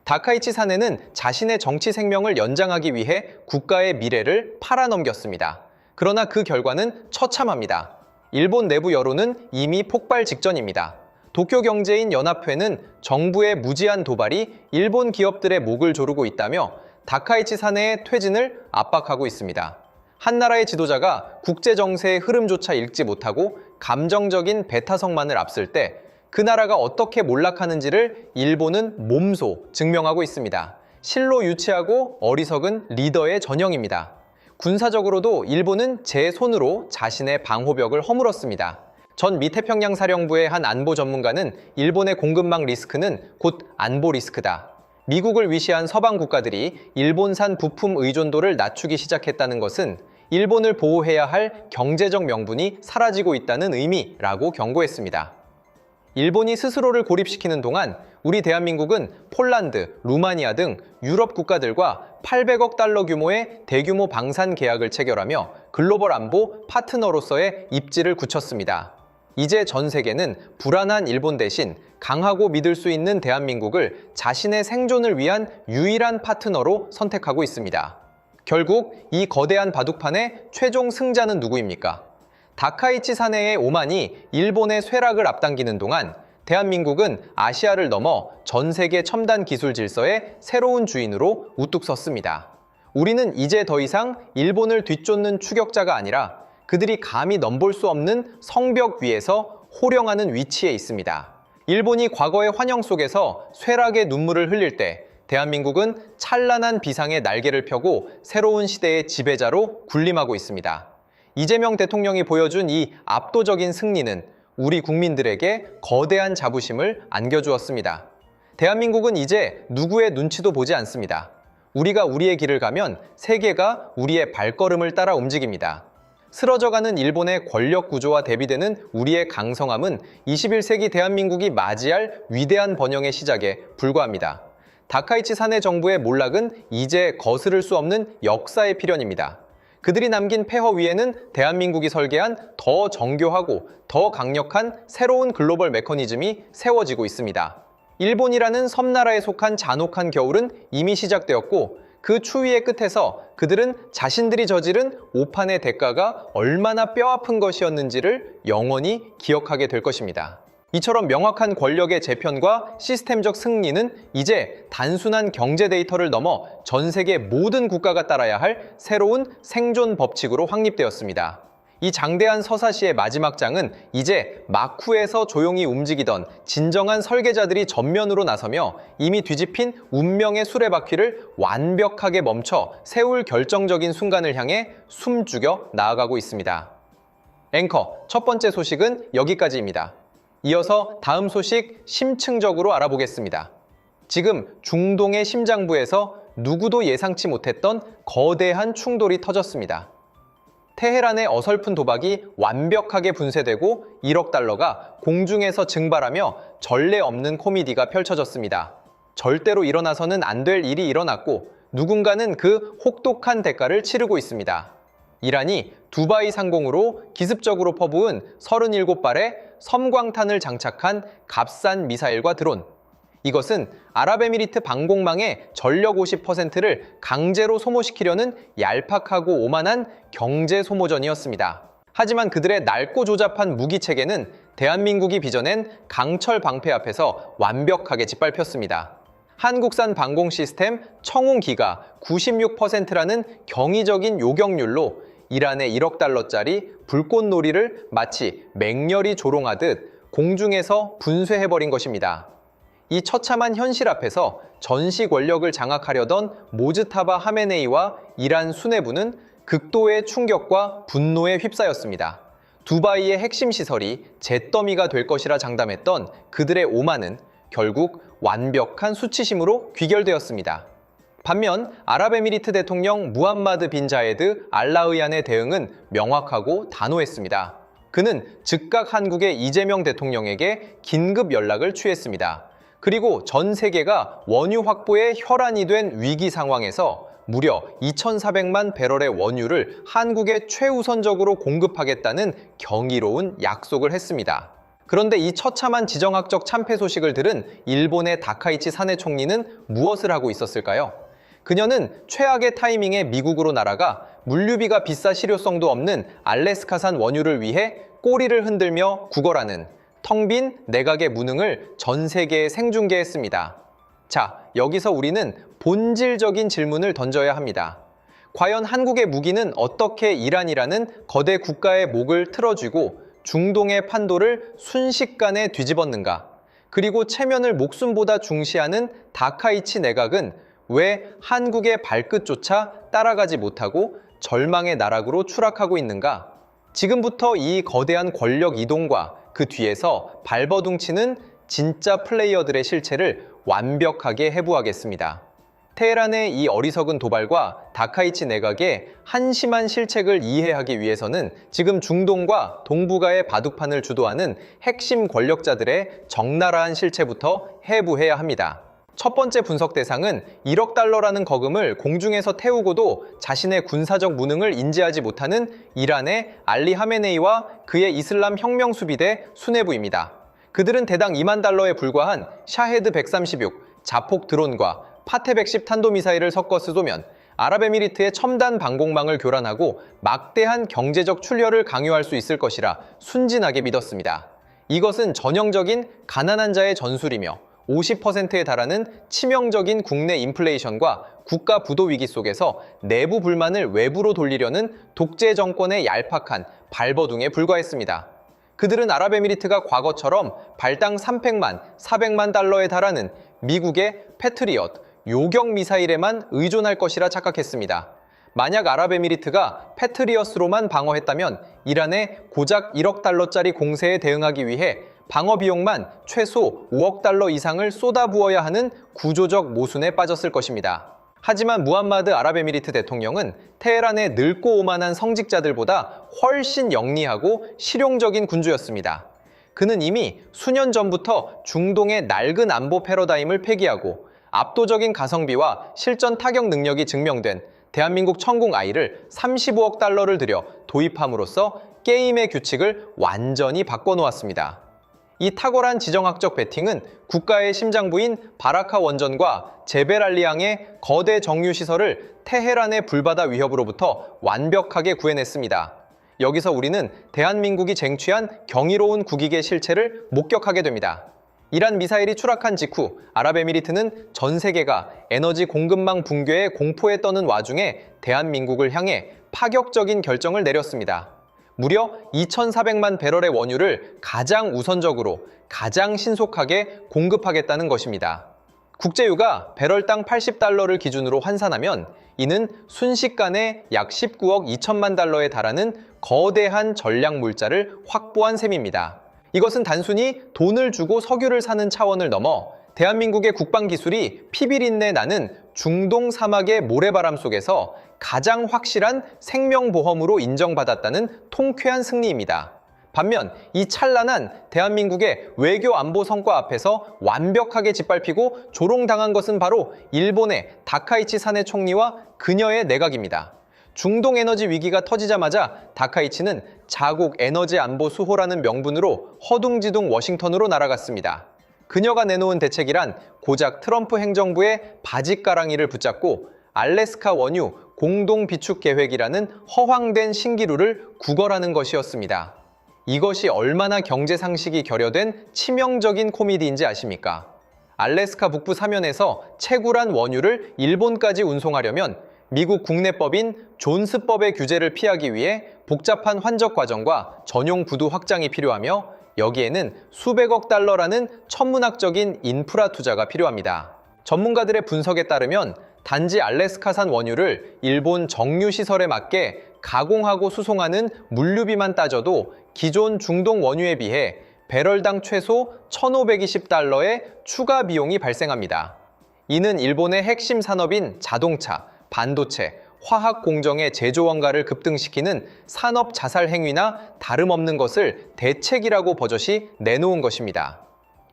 다카이치 사내는 자신의 정치 생명을 연장하기 위해 국가의 미래를 팔아넘겼습니다. 그러나 그 결과는 처참합니다. 일본 내부 여론은 이미 폭발 직전입니다. 도쿄경제인 연합회는 정부의 무지한 도발이 일본 기업들의 목을 조르고 있다며 다카이치 사내의 퇴진을 압박하고 있습니다. 한 나라의 지도자가 국제 정세의 흐름조차 읽지 못하고 감정적인 배타성만을 앞설 때 그 나라가 어떻게 몰락하는지를 일본은 몸소 증명하고 있습니다. 실로 유치하고 어리석은 리더의 전형입니다. 군사적으로도 일본은 제 손으로 자신의 방호벽을 허물었습니다. 전 미태평양 사령부의 한 안보 전문가는 일본의 공급망 리스크는 곧 안보 리스크다. 미국을 위시한 서방 국가들이 일본산 부품 의존도를 낮추기 시작했다는 것은 일본을 보호해야 할 경제적 명분이 사라지고 있다는 의미라고 경고했습니다. 일본이 스스로를 고립시키는 동안 우리 대한민국은 폴란드, 루마니아 등 유럽 국가들과 800억 달러 규모의 대규모 방산 계약을 체결하며 글로벌 안보 파트너로서의 입지를 굳혔습니다. 이제 전 세계는 불안한 일본 대신 강하고 믿을 수 있는 대한민국을 자신의 생존을 위한 유일한 파트너로 선택하고 있습니다. 결국 이 거대한 바둑판의 최종 승자는 누구입니까? 다카이치 사내의 오만이 일본의 쇠락을 앞당기는 동안 대한민국은 아시아를 넘어 전 세계 첨단 기술 질서의 새로운 주인으로 우뚝 섰습니다. 우리는 이제 더 이상 일본을 뒤쫓는 추격자가 아니라 그들이 감히 넘볼 수 없는 성벽 위에서 호령하는 위치에 있습니다. 일본이 과거의 환영 속에서 쇠락의 눈물을 흘릴 때 대한민국은 찬란한 비상의 날개를 펴고 새로운 시대의 지배자로 군림하고 있습니다. 이재명 대통령이 보여준 이 압도적인 승리는 우리 국민들에게 거대한 자부심을 안겨주었습니다. 대한민국은 이제 누구의 눈치도 보지 않습니다. 우리가 우리의 길을 가면 세계가 우리의 발걸음을 따라 움직입니다. 쓰러져가는 일본의 권력 구조와 대비되는 우리의 강성함은 21세기 대한민국이 맞이할 위대한 번영의 시작에 불과합니다. 다카이치 사내 정부의 몰락은 이제 거스를 수 없는 역사의 필연입니다. 그들이 남긴 폐허 위에는 대한민국이 설계한 더 정교하고 더 강력한 새로운 글로벌 메커니즘이 세워지고 있습니다. 일본이라는 섬나라에 속한 잔혹한 겨울은 이미 시작되었고 그 추위의 끝에서 그들은 자신들이 저지른 오판의 대가가 얼마나 뼈아픈 것이었는지를 영원히 기억하게 될 것입니다. 이처럼 명확한 권력의 재편과 시스템적 승리는 이제 단순한 경제 데이터를 넘어 전 세계 모든 국가가 따라야 할 새로운 생존 법칙으로 확립되었습니다. 이 장대한 서사시의 마지막 장은 이제 막후에서 조용히 움직이던 진정한 설계자들이 전면으로 나서며 이미 뒤집힌 운명의 수레바퀴를 완벽하게 멈춰 세울 결정적인 순간을 향해 숨죽여 나아가고 있습니다. 앵커, 첫 번째 소식은 여기까지입니다. 이어서 다음 소식 심층적으로 알아보겠습니다. 지금 중동의 심장부에서 누구도 예상치 못했던 거대한 충돌이 터졌습니다. 테헤란의 어설픈 도박이 완벽하게 분쇄되고 1억 달러가 공중에서 증발하며 전례 없는 코미디가 펼쳐졌습니다. 절대로 일어나서는 안 될 일이 일어났고 누군가는 그 혹독한 대가를 치르고 있습니다. 이란이 두바이 상공으로 기습적으로 퍼부은 37발의 섬광탄을 장착한 값싼 미사일과 드론. 이것은 아랍에미리트 방공망의 전력 50%를 강제로 소모시키려는 얄팍하고 오만한 경제 소모전이었습니다. 하지만 그들의 넓고 조잡한 무기체계는 대한민국이 빚어낸 강철 방패 앞에서 완벽하게 짓밟혔습니다. 한국산 방공 시스템 청웅기가 96%라는 경이적인 요격률로 이란의 1억 달러짜리 불꽃놀이를 마치 맹렬히 조롱하듯 공중에서 분쇄해버린 것입니다. 이 처참한 현실 앞에서 전시 권력을 장악하려던 모즈타바 하메네이와 이란 수뇌부는 극도의 충격과 분노에 휩싸였습니다. 두바이의 핵심 시설이 잿더미가 될 것이라 장담했던 그들의 오만은 결국 완벽한 수치심으로 귀결되었습니다. 반면 아랍에미리트 대통령 무함마드 빈 자예드 알라의안의 대응은 명확하고 단호했습니다. 그는 즉각 한국의 이재명 대통령에게 긴급 연락을 취했습니다. 그리고 전 세계가 원유 확보에 혈안이 된 위기 상황에서 무려 2,400만 배럴의 원유를 한국에 최우선적으로 공급하겠다는 경이로운 약속을 했습니다. 그런데 이 처참한 지정학적 참패 소식을 들은 일본의 다카이치 사내 총리는 무엇을 하고 있었을까요? 그녀는 최악의 타이밍에 미국으로 날아가 물류비가 비싸 실효성도 없는 알래스카산 원유를 위해 꼬리를 흔들며 구걸하는 텅 빈 내각의 무능을 전 세계에 생중계했습니다. 자, 여기서 우리는 본질적인 질문을 던져야 합니다. 과연 한국의 무기는 어떻게 이란이라는 거대 국가의 목을 틀어쥐고 중동의 판도를 순식간에 뒤집었는가? 그리고 체면을 목숨보다 중시하는 다카이치 내각은 왜 한국의 발끝조차 따라가지 못하고 절망의 나락으로 추락하고 있는가? 지금부터 이 거대한 권력 이동과 그 뒤에서 발버둥치는 진짜 플레이어들의 실체를 완벽하게 해부하겠습니다. 테헤란의 이 어리석은 도발과 다카이치 내각의 한심한 실책을 이해하기 위해서는 지금 중동과 동북아의 바둑판을 주도하는 핵심 권력자들의 적나라한 실체부터 해부해야 합니다. 첫 번째 분석 대상은 1억 달러라는 거금을 공중에서 태우고도 자신의 군사적 무능을 인지하지 못하는 이란의 알리 하메네이와 그의 이슬람 혁명 수비대 수뇌부입니다. 그들은 대당 2만 달러에 불과한 샤헤드 136 자폭 드론과 파테 110 탄도미사일을 섞어 쓰도면 아랍에미리트의 첨단 방공망을 교란하고 막대한 경제적 출혈을 강요할 수 있을 것이라 순진하게 믿었습니다. 이것은 전형적인 가난한 자의 전술이며 50%에 달하는 치명적인 국내 인플레이션과 국가 부도 위기 속에서 내부 불만을 외부로 돌리려는 독재 정권의 얄팍한 발버둥에 불과했습니다. 그들은 아랍에미리트가 과거처럼 발당 300만, 400만 달러에 달하는 미국의 패트리엇, 요격 미사일에만 의존할 것이라 착각했습니다. 만약 아랍에미리트가 패트리엇으로만 방어했다면 이란의 고작 1억 달러짜리 공세에 대응하기 위해 방어 비용만 최소 5억 달러 이상을 쏟아부어야 하는 구조적 모순에 빠졌을 것입니다. 하지만 무함마드 아랍에미리트 대통령은 테헤란의 늙고 오만한 성직자들보다 훨씬 영리하고 실용적인 군주였습니다. 그는 이미 수년 전부터 중동의 낡은 안보 패러다임을 폐기하고 압도적인 가성비와 실전 타격 능력이 증명된 대한민국 천궁I를 35억 달러를 들여 도입함으로써 게임의 규칙을 완전히 바꿔놓았습니다. 이 탁월한 지정학적 배팅은 국가의 심장부인 바라카 원전과 제벨 알리앙의 거대 정유시설을 테헤란의 불바다 위협으로부터 완벽하게 구해냈습니다. 여기서 우리는 대한민국이 쟁취한 경이로운 국익의 실체를 목격하게 됩니다. 이란 미사일이 추락한 직후 아랍에미리트는 전 세계가 에너지 공급망 붕괴에 공포에 떠는 와중에 대한민국을 향해 파격적인 결정을 내렸습니다. 무려 2,400만 배럴의 원유를 가장 우선적으로, 가장 신속하게 공급하겠다는 것입니다. 국제유가 배럴당 80달러를 기준으로 환산하면 이는 순식간에 약 19억 2천만 달러에 달하는 거대한 전략 물자를 확보한 셈입니다. 이것은 단순히 돈을 주고 석유를 사는 차원을 넘어 대한민국의 국방기술이 피비린내 나는 중동 사막의 모래바람 속에서 가장 확실한 생명보험으로 인정받았다는 통쾌한 승리입니다. 반면 이 찬란한 대한민국의 외교 안보 성과 앞에서 완벽하게 짓밟히고 조롱당한 것은 바로 일본의 다카이치 사내 총리와 그녀의 내각입니다. 중동 에너지 위기가 터지자마자 다카이치는 자국 에너지 안보 수호라는 명분으로 허둥지둥 워싱턴으로 날아갔습니다. 그녀가 내놓은 대책이란 고작 트럼프 행정부의 바짓가랑이를 붙잡고 알래스카 원유 공동 비축 계획이라는 허황된 신기루를 구걸하는 것이었습니다. 이것이 얼마나 경제 상식이 결여된 치명적인 코미디인지 아십니까? 알래스카 북부 사면에서 채굴한 원유를 일본까지 운송하려면 미국 국내법인 존스법의 규제를 피하기 위해 복잡한 환적 과정과 전용 부두 확장이 필요하며 여기에는 수백억 달러라는 천문학적인 인프라 투자가 필요합니다. 전문가들의 분석에 따르면 단지 알래스카산 원유를 일본 정유시설에 맞게 가공하고 수송하는 물류비만 따져도 기존 중동 원유에 비해 배럴당 최소 1,520달러의 추가 비용이 발생합니다. 이는 일본의 핵심 산업인 자동차, 반도체, 화학 공정의 제조 원가를 급등시키는 산업 자살 행위나 다름없는 것을 대책이라고 버젓이 내놓은 것입니다.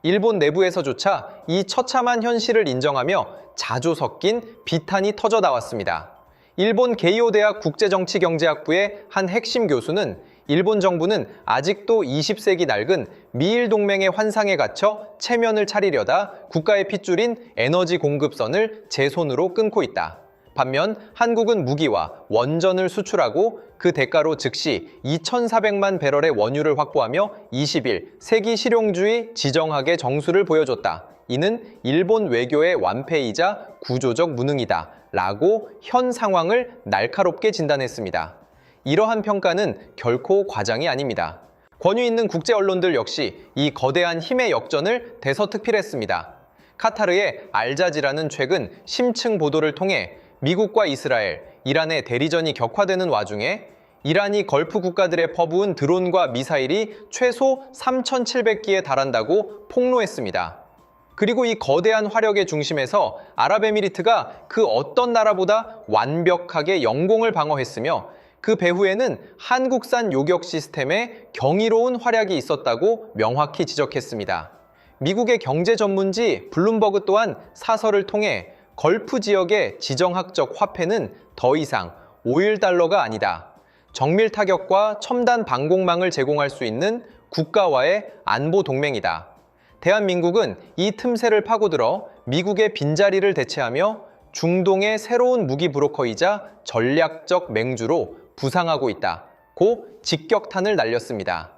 일본 내부에서조차 이 처참한 현실을 인정하며 자주 섞인 비탄이 터져 나왔습니다. 일본 게이오 대학 국제정치경제학부의 한 핵심 교수는 일본 정부는 아직도 20세기 낡은 미일 동맹의 환상에 갇혀 체면을 차리려다 국가의 핏줄인 에너지 공급선을 제 손으로 끊고 있다. 반면 한국은 무기와 원전을 수출하고 그 대가로 즉시 2,400만 배럴의 원유를 확보하며 20일 세기 실용주의 지정학의 정수를 보여줬다. 이는 일본 외교의 완패이자 구조적 무능이다. 라고 현 상황을 날카롭게 진단했습니다. 이러한 평가는 결코 과장이 아닙니다. 권위 있는 국제 언론들 역시 이 거대한 힘의 역전을 대서특필했습니다. 카타르의 알자지라는 최근 심층 보도를 통해 미국과 이스라엘, 이란의 대리전이 격화되는 와중에 이란이 걸프 국가들에 퍼부은 드론과 미사일이 최소 3,700기에 달한다고 폭로했습니다. 그리고 이 거대한 화력의 중심에서 아랍에미리트가 그 어떤 나라보다 완벽하게 영공을 방어했으며 그 배후에는 한국산 요격 시스템의 경이로운 활약이 있었다고 명확히 지적했습니다. 미국의 경제 전문지 블룸버그 또한 사설을 통해 걸프 지역의 지정학적 화폐는 더 이상 오일 달러가 아니다. 정밀 타격과 첨단 방공망을 제공할 수 있는 국가와의 안보 동맹이다. 대한민국은 이 틈새를 파고들어 미국의 빈자리를 대체하며 중동의 새로운 무기 브로커이자 전략적 맹주로 부상하고 있다. 고 직격탄을 날렸습니다.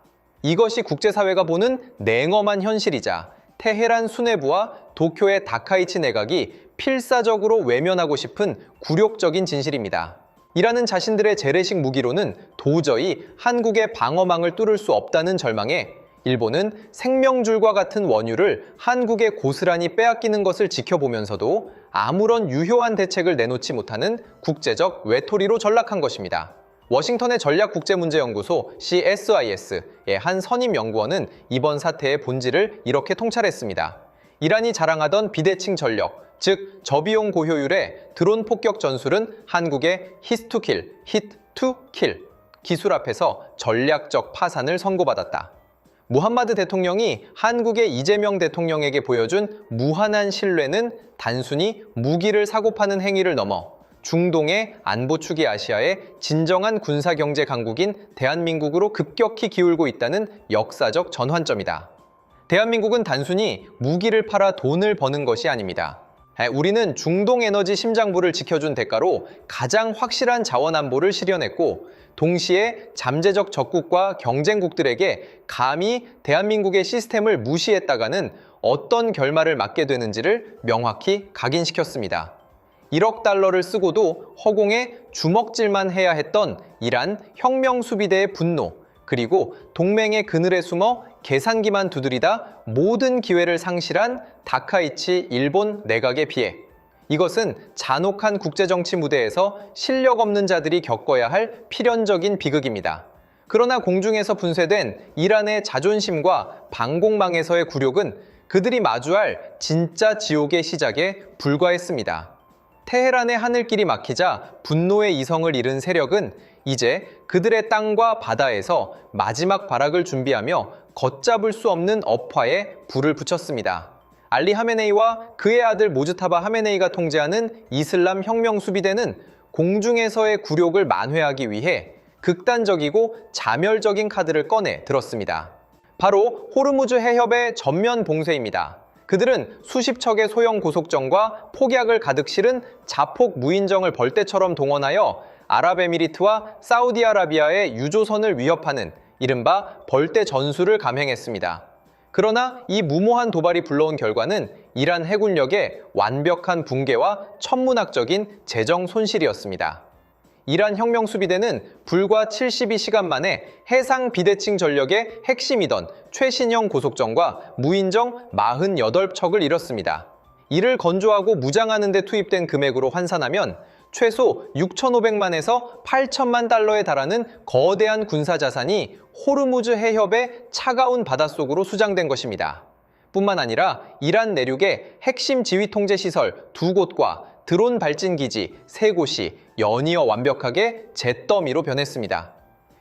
이것이 국제사회가 보는 냉엄한 현실이자 테헤란 수뇌부와 도쿄의 다카이치 내각이 필사적으로 외면하고 싶은 굴욕적인 진실입니다. 이라는 자신들의 재래식 무기로는 도저히 한국의 방어망을 뚫을 수 없다는 절망에 일본은 생명줄과 같은 원유를 한국에 고스란히 빼앗기는 것을 지켜보면서도 아무런 유효한 대책을 내놓지 못하는 국제적 외톨이로 전락한 것입니다. 워싱턴의 전략국제문제연구소 CSIS의 한 선임 연구원은 이번 사태의 본질을 이렇게 통찰했습니다. 이란이 자랑하던 비대칭 전력, 즉 저비용 고효율의 드론 폭격 전술은 한국의 hit to kill, hit to kill 기술 앞에서 전략적 파산을 선고받았다. 무함마드 대통령이 한국의 이재명 대통령에게 보여준 무한한 신뢰는 단순히 무기를 사고 파는 행위를 넘어 중동의 안보축이 아시아의 진정한 군사경제 강국인 대한민국으로 급격히 기울고 있다는 역사적 전환점이다. 대한민국은 단순히 무기를 팔아 돈을 버는 것이 아닙니다. 우리는 중동 에너지 심장부를 지켜준 대가로 가장 확실한 자원 안보를 실현했고 동시에 잠재적 적국과 경쟁국들에게 감히 대한민국의 시스템을 무시했다가는 어떤 결말을 맞게 되는지를 명확히 각인시켰습니다. 1억 달러를 쓰고도 허공에 주먹질만 해야 했던 이란 혁명수비대의 분노, 그리고 동맹의 그늘에 숨어 계산기만 두드리다 모든 기회를 상실한 다카이치 일본 내각에 비해 이것은 잔혹한 국제정치 무대에서 실력 없는 자들이 겪어야 할 필연적인 비극입니다. 그러나 공중에서 분쇄된 이란의 자존심과 방공망에서의 굴욕은 그들이 마주할 진짜 지옥의 시작에 불과했습니다. 테헤란의 하늘길이 막히자 분노의 이성을 잃은 세력은 이제 그들의 땅과 바다에서 마지막 발악을 준비하며 걷잡을 수 없는 업화에 불을 붙였습니다. 알리 하메네이와 그의 아들 모즈타바 하메네이가 통제하는 이슬람 혁명 수비대는 공중에서의 굴욕을 만회하기 위해 극단적이고 자멸적인 카드를 꺼내 들었습니다. 바로 호르무즈 해협의 전면 봉쇄입니다. 그들은 수십 척의 소형 고속정과 폭약을 가득 실은 자폭 무인정을 벌떼처럼 동원하여 아랍에미리트와 사우디아라비아의 유조선을 위협하는 이른바 벌떼 전술을 감행했습니다. 그러나 이 무모한 도발이 불러온 결과는 이란 해군력의 완벽한 붕괴와 천문학적인 재정 손실이었습니다. 이란 혁명수비대는 불과 72시간 만에 해상 비대칭 전력의 핵심이던 최신형 고속정과 무인정 48척을 잃었습니다. 이를 건조하고 무장하는 데 투입된 금액으로 환산하면 최소 6,500만에서 8천만 달러에 달하는 거대한 군사자산이 호르무즈 해협의 차가운 바닷속으로 수장된 것입니다. 뿐만 아니라 이란 내륙의 핵심 지휘통제시설 2곳과 드론 발진기지 3곳이 연이어 완벽하게 잿더미로 변했습니다.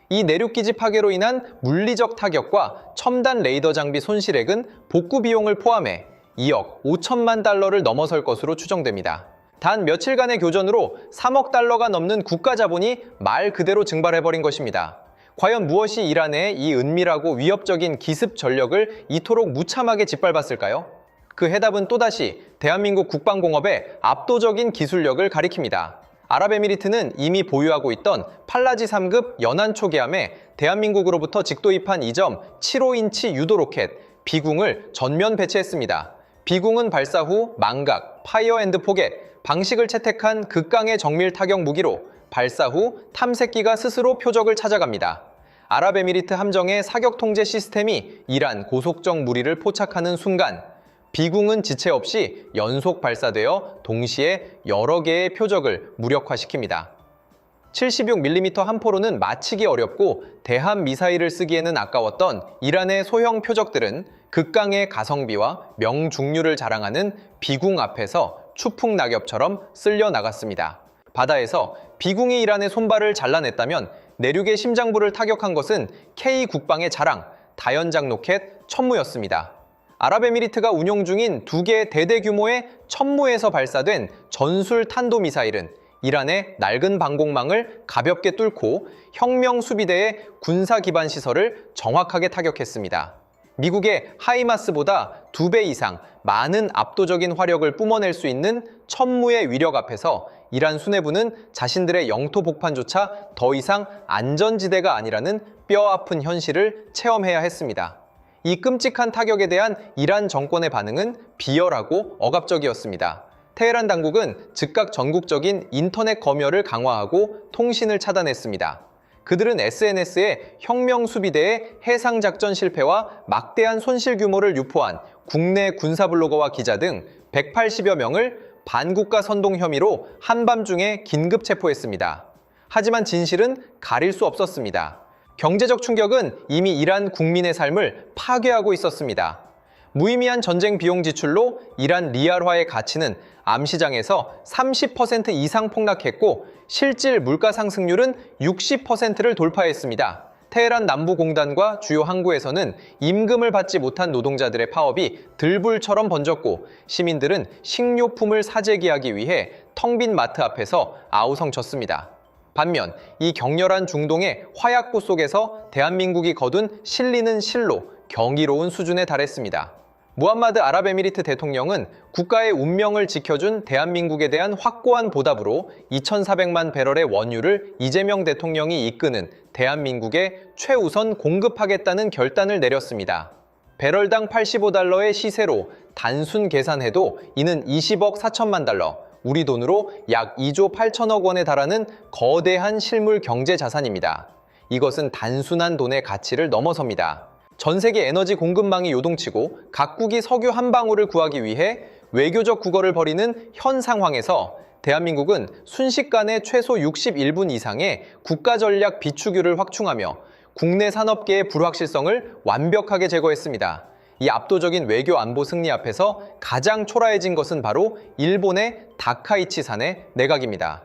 이 내륙기지 파괴로 인한 물리적 타격과 첨단 레이더 장비 손실액은 복구 비용을 포함해 2억 5천만 달러를 넘어설 것으로 추정됩니다. 단 며칠간의 교전으로 3억 달러가 넘는 국가 자본이 말 그대로 증발해버린 것입니다. 과연 무엇이 이란의 이 은밀하고 위협적인 기습 전력을 이토록 무참하게 짓밟았을까요? 그 해답은 또다시 대한민국 국방공업의 압도적인 기술력을 가리킵니다. 아랍에미리트는 이미 보유하고 있던 팔라지 3급 연안 초계함에 대한민국으로부터 직도입한 이점 75인치 유도 로켓 비궁을 전면 배치했습니다. 비궁은 발사 후 망각, 파이어 앤드 포겟, 방식을 채택한 극강의 정밀 타격 무기로 발사 후 탐색기가 스스로 표적을 찾아갑니다. 아랍에미리트 함정의 사격 통제 시스템이 이란 고속정 무리를 포착하는 순간 비궁은 지체 없이 연속 발사되어 동시에 여러 개의 표적을 무력화시킵니다. 76mm 한 포로는 맞히기 어렵고 대함 미사일을 쓰기에는 아까웠던 이란의 소형 표적들은 극강의 가성비와 명중률을 자랑하는 비궁 앞에서 추풍 낙엽처럼 쓸려 나갔습니다. 바다에서 비궁이 이란의 손발을 잘라냈다면 내륙의 심장부를 타격한 것은 K 국방의 자랑, 다연장 로켓 천무였습니다. 아랍에미리트가 운용 중인 2개의 대대 규모의 천무에서 발사된 전술 탄도미사일은 이란의 낡은 방공망을 가볍게 뚫고 혁명 수비대의 군사 기반 시설을 정확하게 타격했습니다. 미국의 하이마스보다 2배 이상 많은 압도적인 화력을 뿜어낼 수 있는 천무의 위력 앞에서 이란 수뇌부는 자신들의 영토 복판조차 더 이상 안전지대가 아니라는 뼈아픈 현실을 체험해야 했습니다. 이 끔찍한 타격에 대한 이란 정권의 반응은 비열하고 억압적이었습니다. 테헤란 당국은 즉각 전국적인 인터넷 검열을 강화하고 통신을 차단했습니다. 그들은 SNS에 혁명 수비대의 해상작전 실패와 막대한 손실 규모를 유포한 국내 군사 블로거와 기자 등 180여 명을 반국가 선동 혐의로 한밤중에 긴급 체포했습니다. 하지만 진실은 가릴 수 없었습니다. 경제적 충격은 이미 이란 국민의 삶을 파괴하고 있었습니다. 무의미한 전쟁 비용 지출로 이란 리알화의 가치는 암시장에서 30% 이상 폭락했고 실질 물가 상승률은 60%를 돌파했습니다. 테헤란 남부공단과 주요 항구에서는 임금을 받지 못한 노동자들의 파업이 들불처럼 번졌고 시민들은 식료품을 사재기하기 위해 텅 빈 마트 앞에서 아우성쳤습니다. 반면 이 격렬한 중동의 화약고 속에서 대한민국이 거둔 실리는 실로 경이로운 수준에 달했습니다. 무함마드 아랍에미리트 대통령은 국가의 운명을 지켜준 대한민국에 대한 확고한 보답으로 2,400만 배럴의 원유를 이재명 대통령이 이끄는 대한민국에 최우선 공급하겠다는 결단을 내렸습니다. 배럴당 85달러의 시세로 단순 계산해도 이는 20억 4천만 달러, 우리 돈으로 약 2조 8천억 원에 달하는 거대한 실물 경제 자산입니다. 이것은 단순한 돈의 가치를 넘어섭니다. 전 세계 에너지 공급망이 요동치고 각국이 석유 한 방울을 구하기 위해 외교적 국어를 벌이는 현 상황에서 대한민국은 순식간에 최소 61분 이상의 국가전략 비축유를 확충하며 국내 산업계의 불확실성을 완벽하게 제거했습니다. 이 압도적인 외교 안보 승리 앞에서 가장 초라해진 것은 바로 일본의 다카이치산의 내각입니다.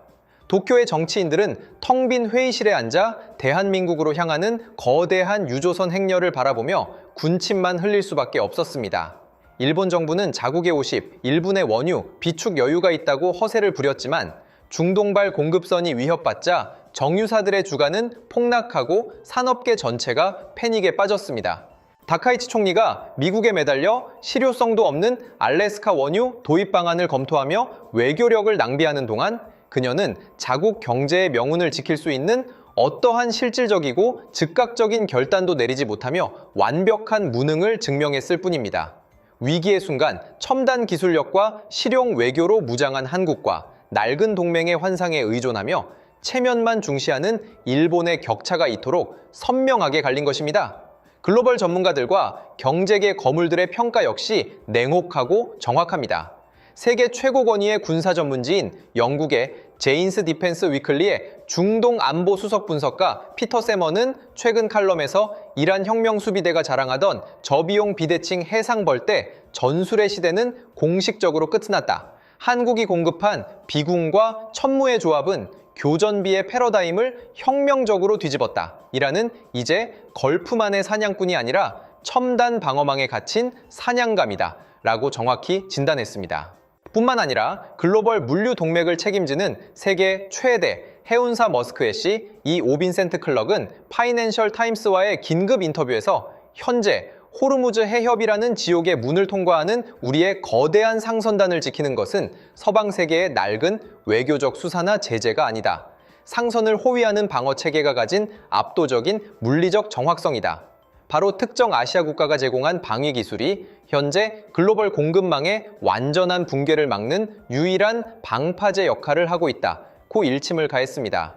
도쿄의 정치인들은 텅 빈 회의실에 앉아 대한민국으로 향하는 거대한 유조선 행렬을 바라보며 군침만 흘릴 수밖에 없었습니다. 일본 정부는 자국에 50, 1분의 원유, 비축 여유가 있다고 허세를 부렸지만 중동발 공급선이 위협받자 정유사들의 주가는 폭락하고 산업계 전체가 패닉에 빠졌습니다. 다카이치 총리가 미국에 매달려 실효성도 없는 알래스카 원유 도입 방안을 검토하며 외교력을 낭비하는 동안 그녀는 자국 경제의 명운을 지킬 수 있는 어떠한 실질적이고 즉각적인 결단도 내리지 못하며 완벽한 무능을 증명했을 뿐입니다. 위기의 순간 첨단 기술력과 실용 외교로 무장한 한국과 낡은 동맹의 환상에 의존하며 체면만 중시하는 일본의 격차가 이토록 선명하게 갈린 것입니다. 글로벌 전문가들과 경제계 거물들의 평가 역시 냉혹하고 정확합니다. 세계 최고 권위의 군사 전문지인 영국의 제인스 디펜스 위클리의 중동 안보 수석 분석가 피터 세먼은 최근 칼럼에서 이란 혁명 수비대가 자랑하던 저비용 비대칭 해상벌떼 전술의 시대는 공식적으로 끝이 났다. 한국이 공급한 비군과 천무의 조합은 교전비의 패러다임을 혁명적으로 뒤집었다. 이라는 이제 걸프만의 사냥꾼이 아니라 첨단 방어망에 갇힌 사냥감이다. 라고 정확히 진단했습니다. 뿐만 아니라 글로벌 물류 동맥을 책임지는 세계 최대 해운사 머스크엣이 이 오빈센트 클럭은 파이낸셜 타임스와의 긴급 인터뷰에서 현재 호르무즈 해협이라는 지옥의 문을 통과하는 우리의 거대한 상선단을 지키는 것은 서방 세계의 낡은 외교적 수사나 제재가 아니다. 상선을 호위하는 방어 체계가 가진 압도적인 물리적 정확성이다. 바로 특정 아시아 국가가 제공한 방위 기술이 현재 글로벌 공급망의 완전한 붕괴를 막는 유일한 방파제 역할을 하고 있다고 일침을 가했습니다.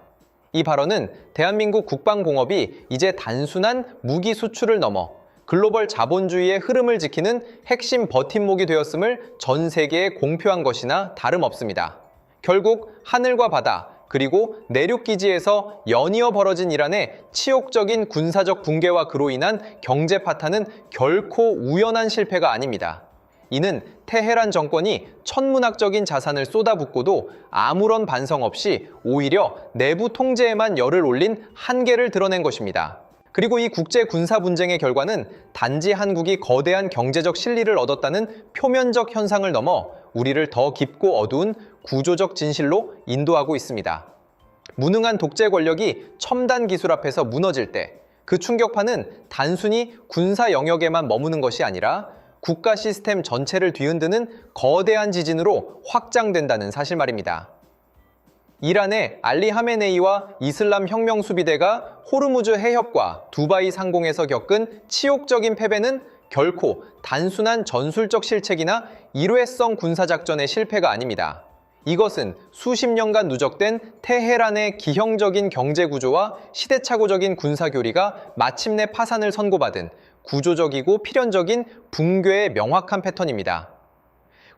이 발언은 대한민국 국방공업이 이제 단순한 무기 수출을 넘어 글로벌 자본주의의 흐름을 지키는 핵심 버팀목이 되었음을 전 세계에 공표한 것이나 다름없습니다. 결국 하늘과 바다, 그리고 내륙기지에서 연이어 벌어진 이란의 치욕적인 군사적 붕괴와 그로 인한 경제 파탄은 결코 우연한 실패가 아닙니다. 이는 테헤란 정권이 천문학적인 자산을 쏟아붓고도 아무런 반성 없이 오히려 내부 통제에만 열을 올린 한계를 드러낸 것입니다. 그리고 이 국제 군사 분쟁의 결과는 단지 한국이 거대한 경제적 실리를 얻었다는 표면적 현상을 넘어 우리를 더 깊고 어두운 구조적 진실로 인도하고 있습니다. 무능한 독재 권력이 첨단 기술 앞에서 무너질 때 그 충격파는 단순히 군사 영역에만 머무는 것이 아니라 국가 시스템 전체를 뒤흔드는 거대한 지진으로 확장된다는 사실 말입니다. 이란의 알리 하메네이와 이슬람 혁명 수비대가 호르무즈 해협과 두바이 상공에서 겪은 치욕적인 패배는 결코 단순한 전술적 실책이나 일회성 군사작전의 실패가 아닙니다. 이것은 수십 년간 누적된 테헤란의 기형적인 경제구조와 시대착오적인 군사교리가 마침내 파산을 선고받은 구조적이고 필연적인 붕괴의 명확한 패턴입니다.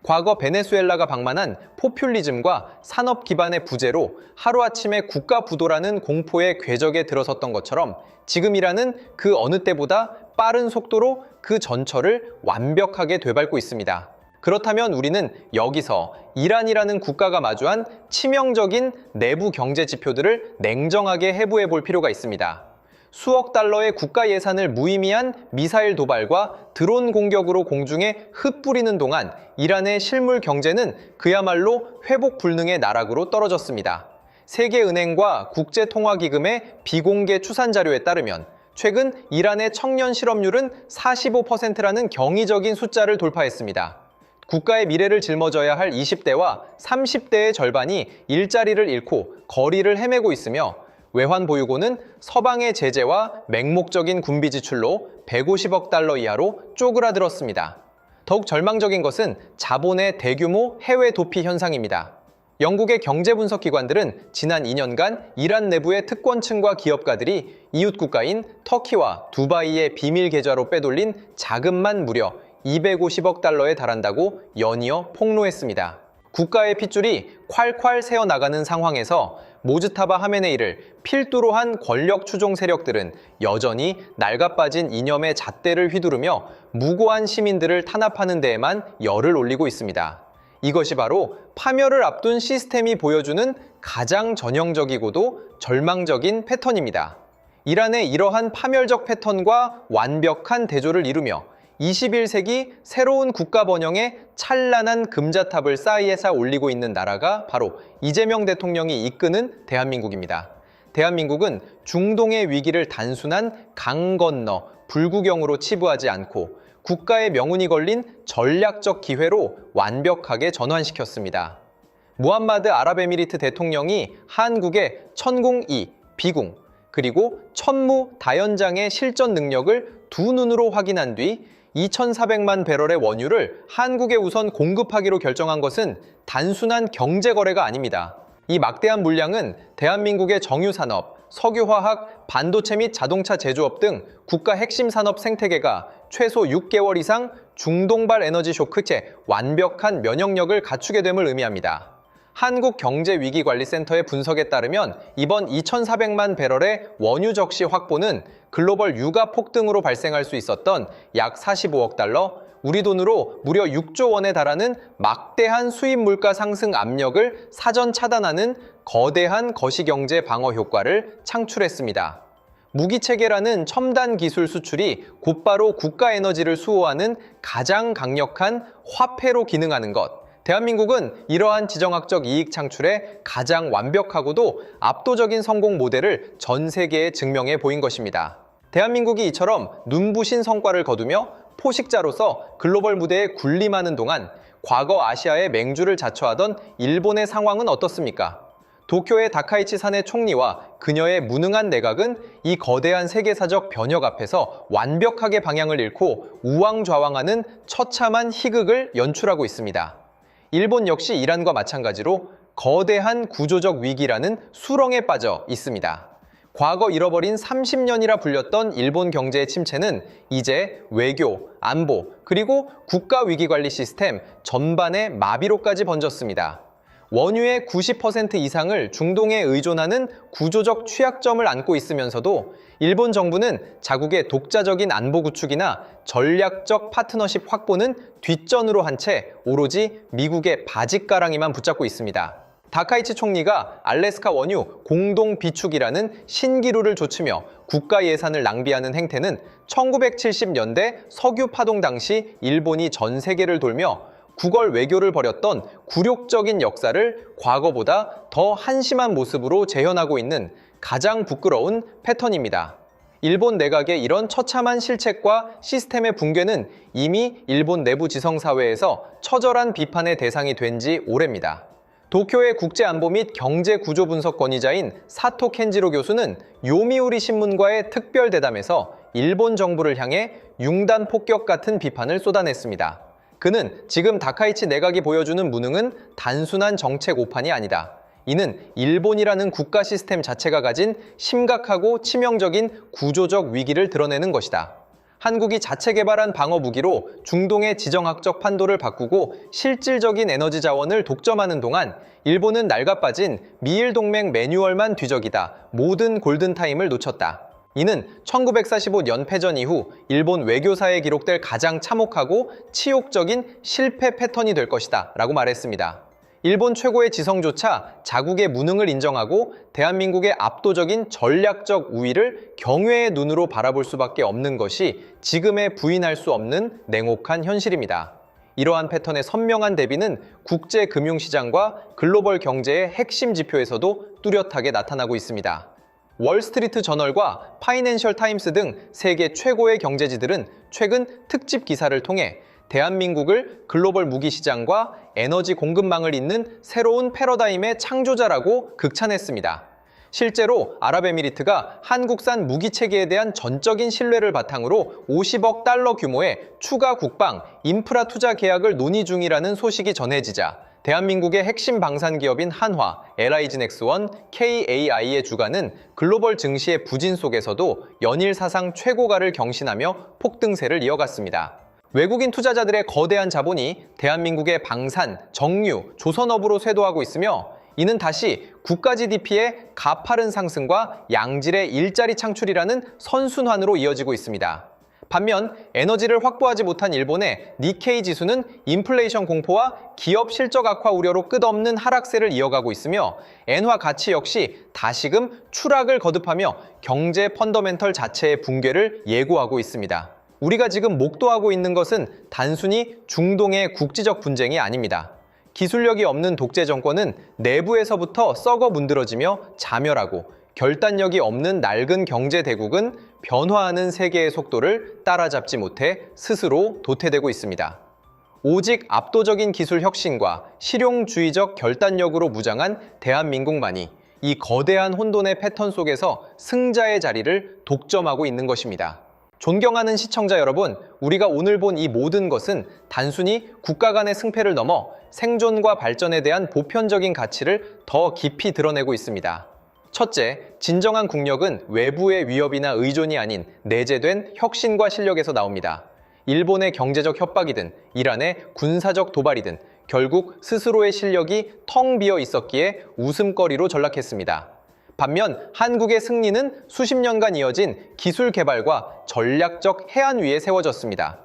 과거 베네수엘라가 방만한 포퓰리즘과 산업 기반의 부재로 하루아침에 국가 부도라는 공포의 궤적에 들어섰던 것처럼 지금 이란은 그 어느 때보다 빠른 속도로 그 전철을 완벽하게 되밟고 있습니다. 그렇다면 우리는 여기서 이란이라는 국가가 마주한 치명적인 내부 경제 지표들을 냉정하게 해부해 볼 필요가 있습니다. 수억 달러의 국가 예산을 무의미한 미사일 도발과 드론 공격으로 공중에 흩뿌리는 동안 이란의 실물 경제는 그야말로 회복 불능의 나락으로 떨어졌습니다. 세계은행과 국제통화기금의 비공개 추산 자료에 따르면 최근 이란의 청년 실업률은 45%라는 경이적인 숫자를 돌파했습니다. 국가의 미래를 짊어져야 할 20대와 30대의 절반이 일자리를 잃고 거리를 헤매고 있으며 외환 보유고는 서방의 제재와 맹목적인 군비 지출로 150억 달러 이하로 쪼그라들었습니다. 더욱 절망적인 것은 자본의 대규모 해외 도피 현상입니다. 영국의 경제 분석 기관들은 지난 2년간 이란 내부의 특권층과 기업가들이 이웃 국가인 터키와 두바이의 비밀 계좌로 빼돌린 자금만 무려 250억 달러에 달한다고 연이어 폭로했습니다. 국가의 핏줄이 콸콸 새어나가는 상황에서 모즈타바 하메네이를 필두로 한 권력 추종 세력들은 여전히 낡아빠진 이념의 잣대를 휘두르며 무고한 시민들을 탄압하는 데에만 열을 올리고 있습니다. 이것이 바로 파멸을 앞둔 시스템이 보여주는 가장 전형적이고도 절망적인 패턴입니다. 이란의 이러한 파멸적 패턴과 완벽한 대조를 이루며 21세기 새로운 국가 번영에 찬란한 금자탑을 쌓이에서 올리고 있는 나라가 바로 이재명 대통령이 이끄는 대한민국입니다. 대한민국은 중동의 위기를 단순한 강 건너 불구경으로 치부하지 않고 국가의 명운이 걸린 전략적 기회로 완벽하게 전환시켰습니다. 무함마드 아랍에미리트 대통령이 한국의 천공2, 비궁, 그리고 천무 다연장의 실전 능력을 두 눈으로 확인한 뒤 2,400만 배럴의 원유를 한국에 우선 공급하기로 결정한 것은 단순한 경제 거래가 아닙니다. 이 막대한 물량은 대한민국의 정유산업, 석유화학, 반도체 및 자동차 제조업 등 국가 핵심 산업 생태계가 최소 6개월 이상 중동발 에너지 쇼크체 완벽한 면역력을 갖추게 됨을 의미합니다. 한국경제위기관리센터의 분석에 따르면 이번 2,400만 배럴의 원유 적시 확보는 글로벌 유가 폭등으로 발생할 수 있었던 약 45억 달러, 우리 돈으로 무려 6조 원에 달하는 막대한 수입 물가 상승 압력을 사전 차단하는 거대한 거시경제 방어 효과를 창출했습니다. 무기체계라는 첨단 기술 수출이 곧바로 국가 에너지를 수호하는 가장 강력한 화폐로 기능하는 것. 대한민국은 이러한 지정학적 이익 창출에 가장 완벽하고도 압도적인 성공 모델을 전 세계에 증명해 보인 것입니다. 대한민국이 이처럼 눈부신 성과를 거두며 포식자로서 글로벌 무대에 군림하는 동안 과거 아시아의 맹주를 자처하던 일본의 상황은 어떻습니까? 도쿄의 다카이치 사내 총리와 그녀의 무능한 내각은 이 거대한 세계사적 변혁 앞에서 완벽하게 방향을 잃고 우왕좌왕하는 처참한 희극을 연출하고 있습니다. 일본 역시 이란과 마찬가지로 거대한 구조적 위기라는 수렁에 빠져 있습니다. 과거 잃어버린 30년이라 불렸던 일본 경제의 침체는 이제 외교, 안보, 그리고 국가위기관리 시스템 전반의 마비로까지 번졌습니다. 원유의 90% 이상을 중동에 의존하는 구조적 취약점을 안고 있으면서도 일본 정부는 자국의 독자적인 안보 구축이나 전략적 파트너십 확보는 뒷전으로 한 채 오로지 미국의 바짓가랑이만 붙잡고 있습니다. 다카이치 총리가 알래스카 원유 공동 비축이라는 신기루를 좇으며 국가 예산을 낭비하는 행태는 1970년대 석유 파동 당시 일본이 전 세계를 돌며 구걸 외교를 벌였던 굴욕적인 역사를 과거보다 더 한심한 모습으로 재현하고 있는 가장 부끄러운 패턴입니다. 일본 내각의 이런 처참한 실책과 시스템의 붕괴는 이미 일본 내부 지성사회에서 처절한 비판의 대상이 된 지 오래입니다. 도쿄의 국제안보 및 경제구조 분석 권위자인 사토 켄지로 교수는 요미우리 신문과의 특별 대담에서 일본 정부를 향해 융단 폭격 같은 비판을 쏟아냈습니다. 그는 지금 다카이치 내각이 보여주는 무능은 단순한 정책 오판이 아니다. 이는 일본이라는 국가 시스템 자체가 가진 심각하고 치명적인 구조적 위기를 드러내는 것이다. 한국이 자체 개발한 방어 무기로 중동의 지정학적 판도를 바꾸고 실질적인 에너지 자원을 독점하는 동안 일본은 낡아빠진 미일 동맹 매뉴얼만 뒤적이다 모든 골든타임을 놓쳤다. 이는 1945년 패전 이후 일본 외교사에 기록될 가장 참혹하고 치욕적인 실패 패턴이 될 것이다 라고 말했습니다. 일본 최고의 지성조차 자국의 무능을 인정하고 대한민국의 압도적인 전략적 우위를 경외의 눈으로 바라볼 수밖에 없는 것이 지금의 부인할 수 없는 냉혹한 현실입니다. 이러한 패턴의 선명한 대비는 국제 금융시장과 글로벌 경제의 핵심 지표에서도 뚜렷하게 나타나고 있습니다. 월스트리트 저널과 파이낸셜 타임스 등 세계 최고의 경제지들은 최근 특집 기사를 통해 대한민국을 글로벌 무기 시장과 에너지 공급망을 잇는 새로운 패러다임의 창조자라고 극찬했습니다. 실제로 아랍에미리트가 한국산 무기 체계에 대한 전적인 신뢰를 바탕으로 50억 달러 규모의 추가 국방, 인프라 투자 계약을 논의 중이라는 소식이 전해지자 대한민국의 핵심 방산 기업인 한화, LIG넥스원, KAI의 주가는 글로벌 증시의 부진 속에서도 연일 사상 최고가를 경신하며 폭등세를 이어갔습니다. 외국인 투자자들의 거대한 자본이 대한민국의 방산, 정유, 조선업으로 쇄도하고 있으며 이는 다시 국가 GDP의 가파른 상승과 양질의 일자리 창출이라는 선순환으로 이어지고 있습니다. 반면 에너지를 확보하지 못한 일본의 니케이 지수는 인플레이션 공포와 기업 실적 악화 우려로 끝없는 하락세를 이어가고 있으며 엔화 가치 역시 다시금 추락을 거듭하며 경제 펀더멘털 자체의 붕괴를 예고하고 있습니다. 우리가 지금 목도하고 있는 것은 단순히 중동의 국지적 분쟁이 아닙니다. 기술력이 없는 독재 정권은 내부에서부터 썩어 문드러지며 자멸하고 결단력이 없는 낡은 경제 대국은 변화하는 세계의 속도를 따라잡지 못해 스스로 도태되고 있습니다. 오직 압도적인 기술 혁신과 실용주의적 결단력으로 무장한 대한민국만이 이 거대한 혼돈의 패턴 속에서 승자의 자리를 독점하고 있는 것입니다. 존경하는 시청자 여러분, 우리가 오늘 본 이 모든 것은 단순히 국가 간의 승패를 넘어 생존과 발전에 대한 보편적인 가치를 더 깊이 드러내고 있습니다. 첫째, 진정한 국력은 외부의 위협이나 의존이 아닌 내재된 혁신과 실력에서 나옵니다. 일본의 경제적 협박이든 이란의 군사적 도발이든 결국 스스로의 실력이 텅 비어 있었기에 웃음거리로 전락했습니다. 반면 한국의 승리는 수십 년간 이어진 기술 개발과 전략적 해안 위에 세워졌습니다.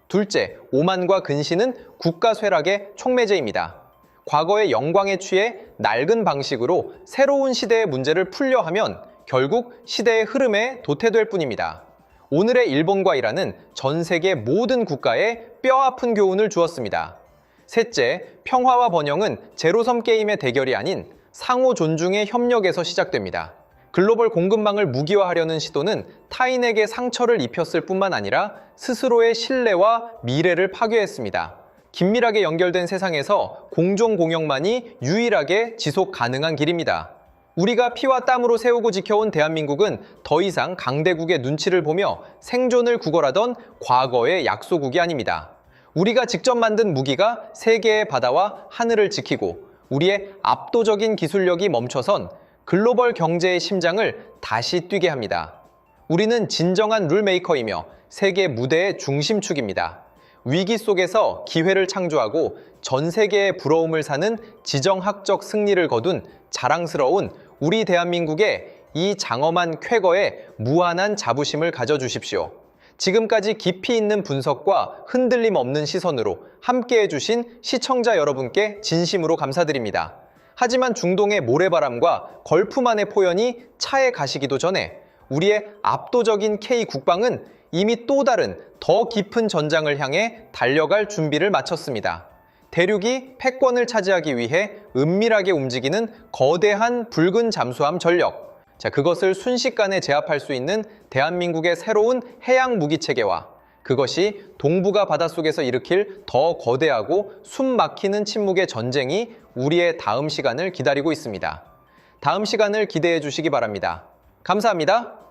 둘째, 오만과 근신은 국가 쇠락의 촉매제입니다. 과거의 영광에 취해 낡은 방식으로 새로운 시대의 문제를 풀려 하면 결국 시대의 흐름에 도태될 뿐입니다. 오늘의 일본과 이란은 전 세계 모든 국가에 뼈아픈 교훈을 주었습니다. 셋째, 평화와 번영은 제로섬 게임의 대결이 아닌 상호 존중의 협력에서 시작됩니다. 글로벌 공급망을 무기화하려는 시도는 타인에게 상처를 입혔을 뿐만 아니라 스스로의 신뢰와 미래를 파괴했습니다. 긴밀하게 연결된 세상에서 공존 공영만이 유일하게 지속 가능한 길입니다. 우리가 피와 땀으로 세우고 지켜온 대한민국은 더 이상 강대국의 눈치를 보며 생존을 구걸하던 과거의 약소국이 아닙니다. 우리가 직접 만든 무기가 세계의 바다와 하늘을 지키고 우리의 압도적인 기술력이 멈춰선 글로벌 경제의 심장을 다시 뛰게 합니다. 우리는 진정한 룰메이커이며 세계 무대의 중심축입니다. 위기 속에서 기회를 창조하고 전 세계의 부러움을 사는 지정학적 승리를 거둔 자랑스러운 우리 대한민국의 이 장엄한 쾌거에 무한한 자부심을 가져주십시오. 지금까지 깊이 있는 분석과 흔들림 없는 시선으로 함께해 주신 시청자 여러분께 진심으로 감사드립니다. 하지만 중동의 모래바람과 걸프만의 포연이 차에 가시기도 전에 우리의 압도적인 K 국방은 이미 또 다른 더 깊은 전장을 향해 달려갈 준비를 마쳤습니다. 대륙이 패권을 차지하기 위해 은밀하게 움직이는 거대한 붉은 잠수함 전력. 그것을 순식간에 제압할 수 있는 대한민국의 새로운 해양 무기 체계와 그것이 동북아 바닷속에서 일으킬 더 거대하고 숨 막히는 침묵의 전쟁이 우리의 다음 시간을 기다리고 있습니다. 다음 시간을 기대해 주시기 바랍니다. 감사합니다.